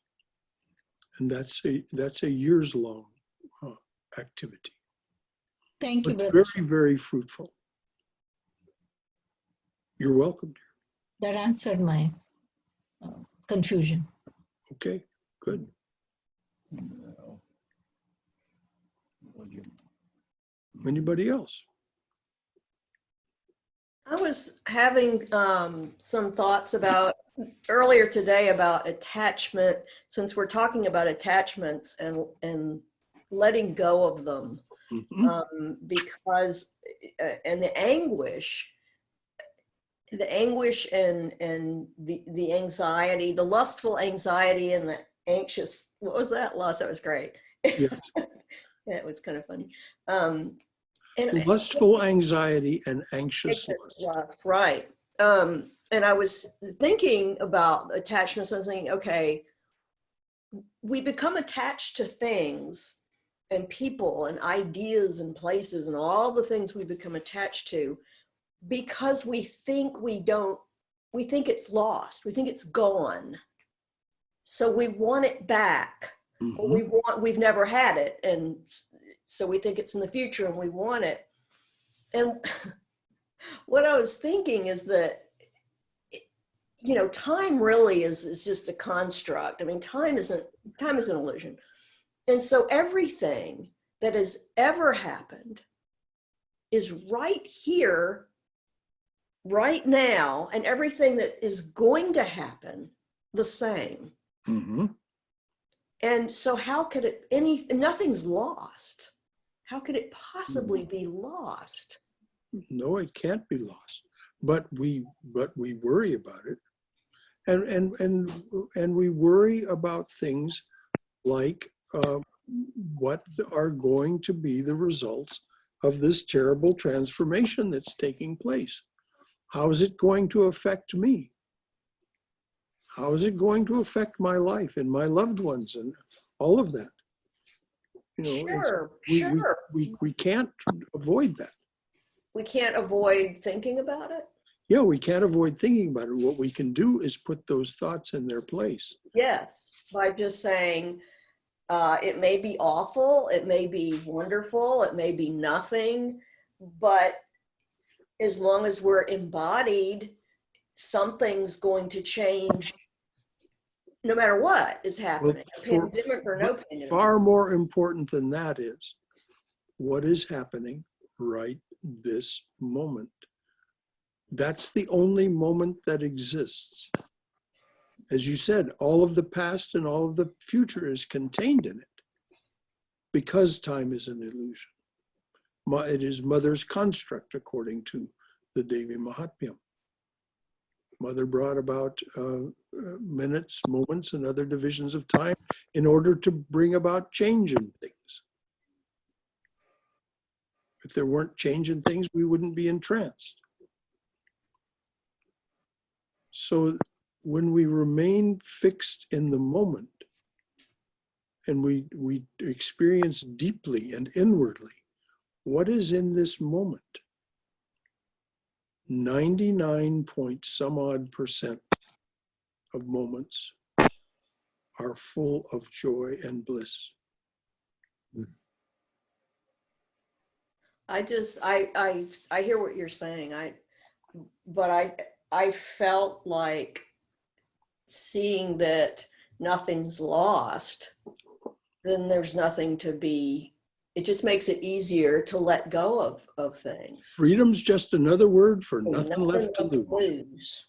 And that's a years-long activity. Thank you, but brother. very, very fruitful. You're welcome, dear. That answered my confusion. Okay, good. Anybody else? I was having some thoughts about earlier today about attachment, since we're talking about attachments and letting go of them, because and the anguish and the anxiety, the lustful anxiety and the anxious, what was that? Lust, that was great. Yeah. That was kind of funny. Lustful anxiety and anxious lust. Right. And I was thinking about attachments. I was thinking, okay, we become attached to things and people and ideas and places and all the things we become attached to because we think it's lost. We think it's gone. So we want it back. Or we've never had it. And so we think it's in the future and we want it. And what I was thinking is that, time really is just a construct. I mean, time is an illusion. And so everything that has ever happened is right here, right now, and everything that is going to happen the same. And so how could nothing's lost. How could it possibly be lost? No, it can't be lost. But we worry about it. And we worry about things like what are going to be the results of this terrible transformation that's taking place. How is it going to affect me? How is it going to affect my life and my loved ones and all of that? You know, Sure, we, sure. we can't avoid that. We can't avoid thinking about it. Yeah, we can't avoid thinking about it. What we can do is put those thoughts in their place. Yes, by just saying, it may be awful, it may be wonderful, it may be nothing, but as long as we're embodied, something's going to change no matter what is happening, pandemic or no pandemic. Far more important than that is what is happening right this moment. That's the only moment that exists. As you said, all of the past and all of the future is contained in it because time is an illusion. It is Mother's construct, according to the Devi Mahatmyam. Mother brought about minutes, moments, and other divisions of time in order to bring about change in things. If there weren't change in things, we wouldn't be entranced. So when we remain fixed in the moment and we experience deeply and inwardly what is in this moment, 99 point some odd percent of moments are full of joy and bliss. I hear what you're saying. But I felt like seeing that nothing's lost, then there's nothing to be, it just makes it easier to let go of things. Freedom's just another word for nothing left to lose. lose.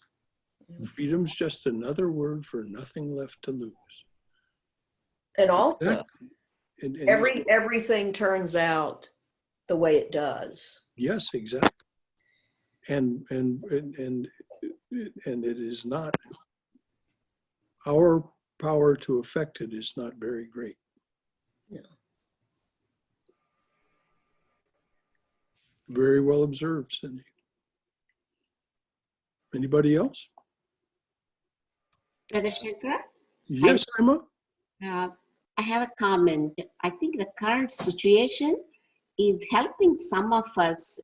Freedom's just another word for nothing left to lose. And also, And everything turns out the way it does. yes, exactly. And it is not, our power to affect it is not very great. No. Very well observed, Cindy. Anybody else? Brother Shankara? Yes, Emma? I have a comment. I think the current situation is helping some of us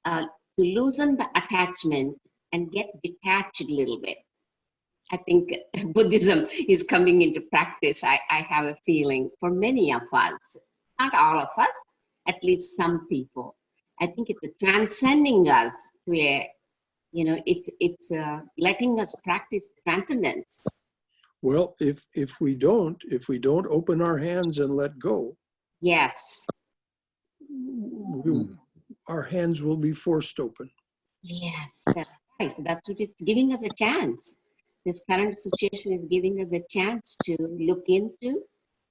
to loosen the attachment and get detached a little bit. I think Buddhism is coming into practice, I have a feeling, for many of us. Not all of us, at least some people. I think it's transcending us to a, it's letting us practice transcendence. Well, if we don't open our hands and let go, yes, our hands will be forced open. Yes, that's right. That's what it's giving us a chance. This current situation is giving us a chance to look into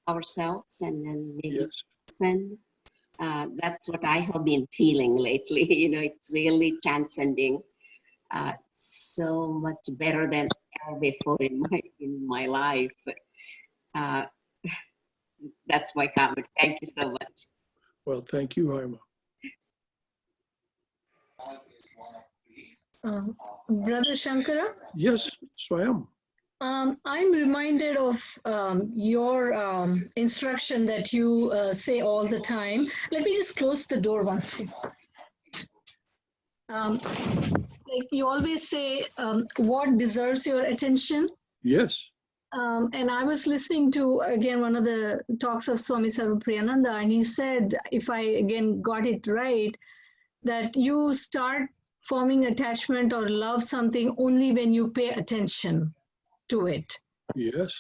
ourselves and then maybe listen. That's what I have been feeling lately. It's really transcending. So much better than ever before in my life. That's my comment. Thank you so much. Well, thank you, Haima. Brother Shankara? Yes, Swam. I'm reminded of your instruction that you say all the time. Let me just close the door one second. Like you always say, what deserves your attention? Yes. And I was listening to, again, one of the talks of Swami Sarvapriyananda, and he said, if I, again, got it right, that you start forming attachment or love something only when you pay attention to it. Yes.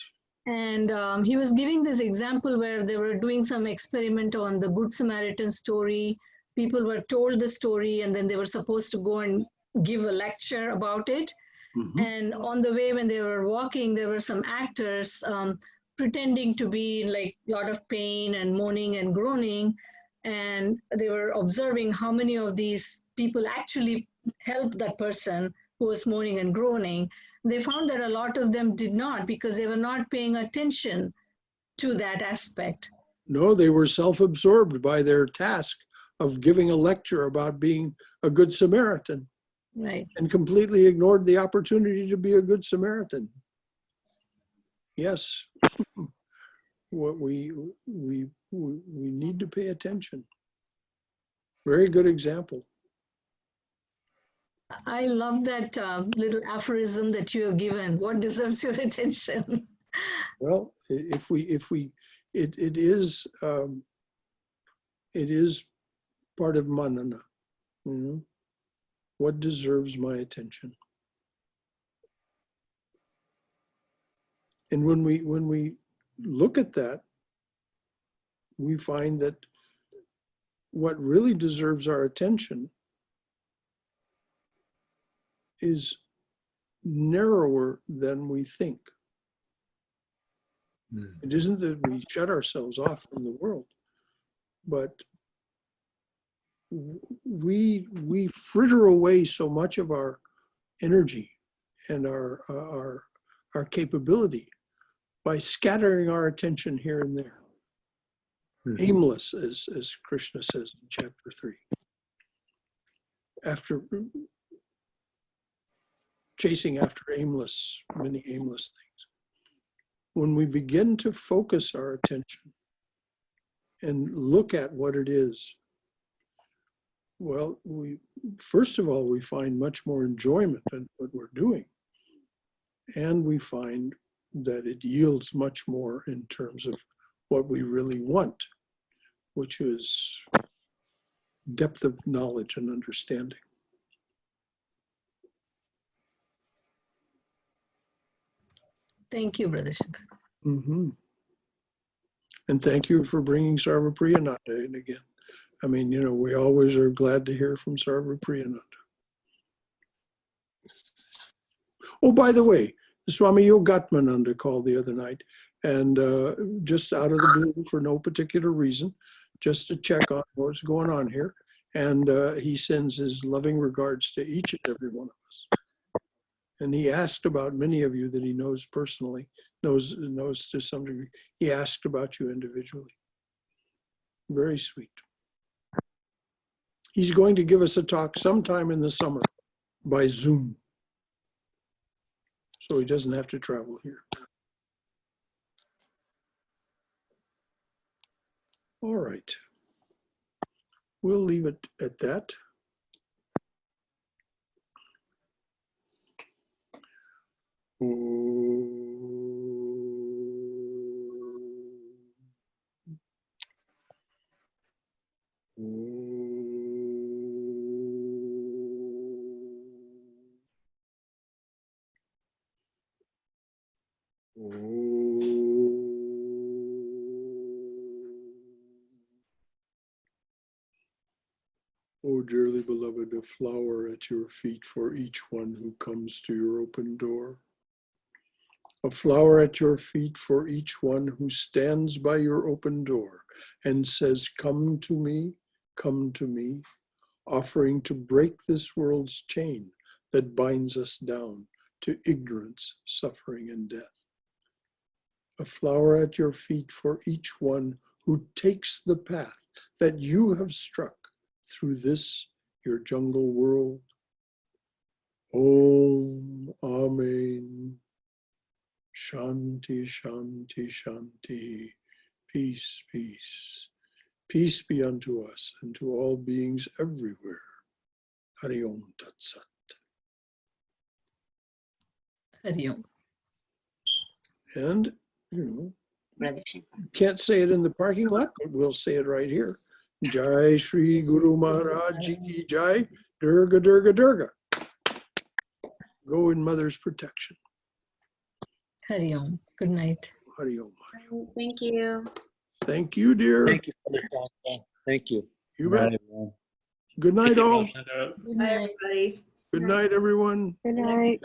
And he was giving this example where they were doing some experiment on the Good Samaritan story. People were told the story and then they were supposed to go and give a lecture about it. Mm-hmm. And on the way when they were walking, there were some actors pretending to be in like a lot of pain and moaning and groaning. And they were observing how many of these people actually helped that person who was moaning and groaning. They found that a lot of them did not because they were not paying attention to that aspect. No, they were self-absorbed by their task of giving a lecture about being a good Samaritan. Right. And completely ignored the opportunity to be a good Samaritan. Yes, what we need to pay attention. Very good example. I love that little aphorism that you have given. What deserves your attention? Well, it is part of manana. You know? What deserves my attention? And when we look at that, we find that what really deserves our attention is narrower than we think. It isn't that we shut ourselves off from the world, but we fritter away so much of our energy and our capability by scattering our attention here and there. Aimless, as Krishna says in chapter 3. After chasing after many aimless things. When we begin to focus our attention and look at what it is, well, first of all, we find much more enjoyment in what we're doing. And we find that it yields much more in terms of what we really want, which is depth of knowledge and understanding. Thank you, Brother Shankara. Mm-hmm. And thank you for bringing Sarvapriyananda in again. I mean, you know, we always are glad to hear from Sarvapriyananda. Oh, by the way, Swami Yogatmananda called the other night, and just out of the blue for no particular reason, just to check on what's going on here. And he sends his loving regards to each and every one of us. And he asked about many of you that he knows personally, knows to some degree. He asked about you individually. Very sweet. He's going to give us a talk sometime in the summer by Zoom, so he doesn't have to travel here. All right. We'll leave it at that. Oh, dearly beloved, a flower at your feet for each one who comes to your open door. A flower at your feet for each one who stands by your open door and says, come to me, offering to break this world's chain that binds us down to ignorance, suffering, and death. A flower at your feet for each one who takes the path that you have struck through this, your jungle world. Om, Amen. Shanti, Shanti, Shanti. Peace, peace. Peace be unto us and to all beings everywhere. Hari Om Tat Sat. Hari Om. And, you know, Brother Shankara. can't say it in the parking lot, but we'll say it right here. Jai Shri Guru Maharaj Ji Ki Jai, Durga Durga Durga. Go in Mother's protection. Hari Om. Good night. Hari Om. Hari Om. Thank you. Thank you, dear. Thank you, Brother Shankara. Thank you. You Good bet. night, everyone. Good night, all. Good Bye, night. everybody. Good night, everyone. Good night.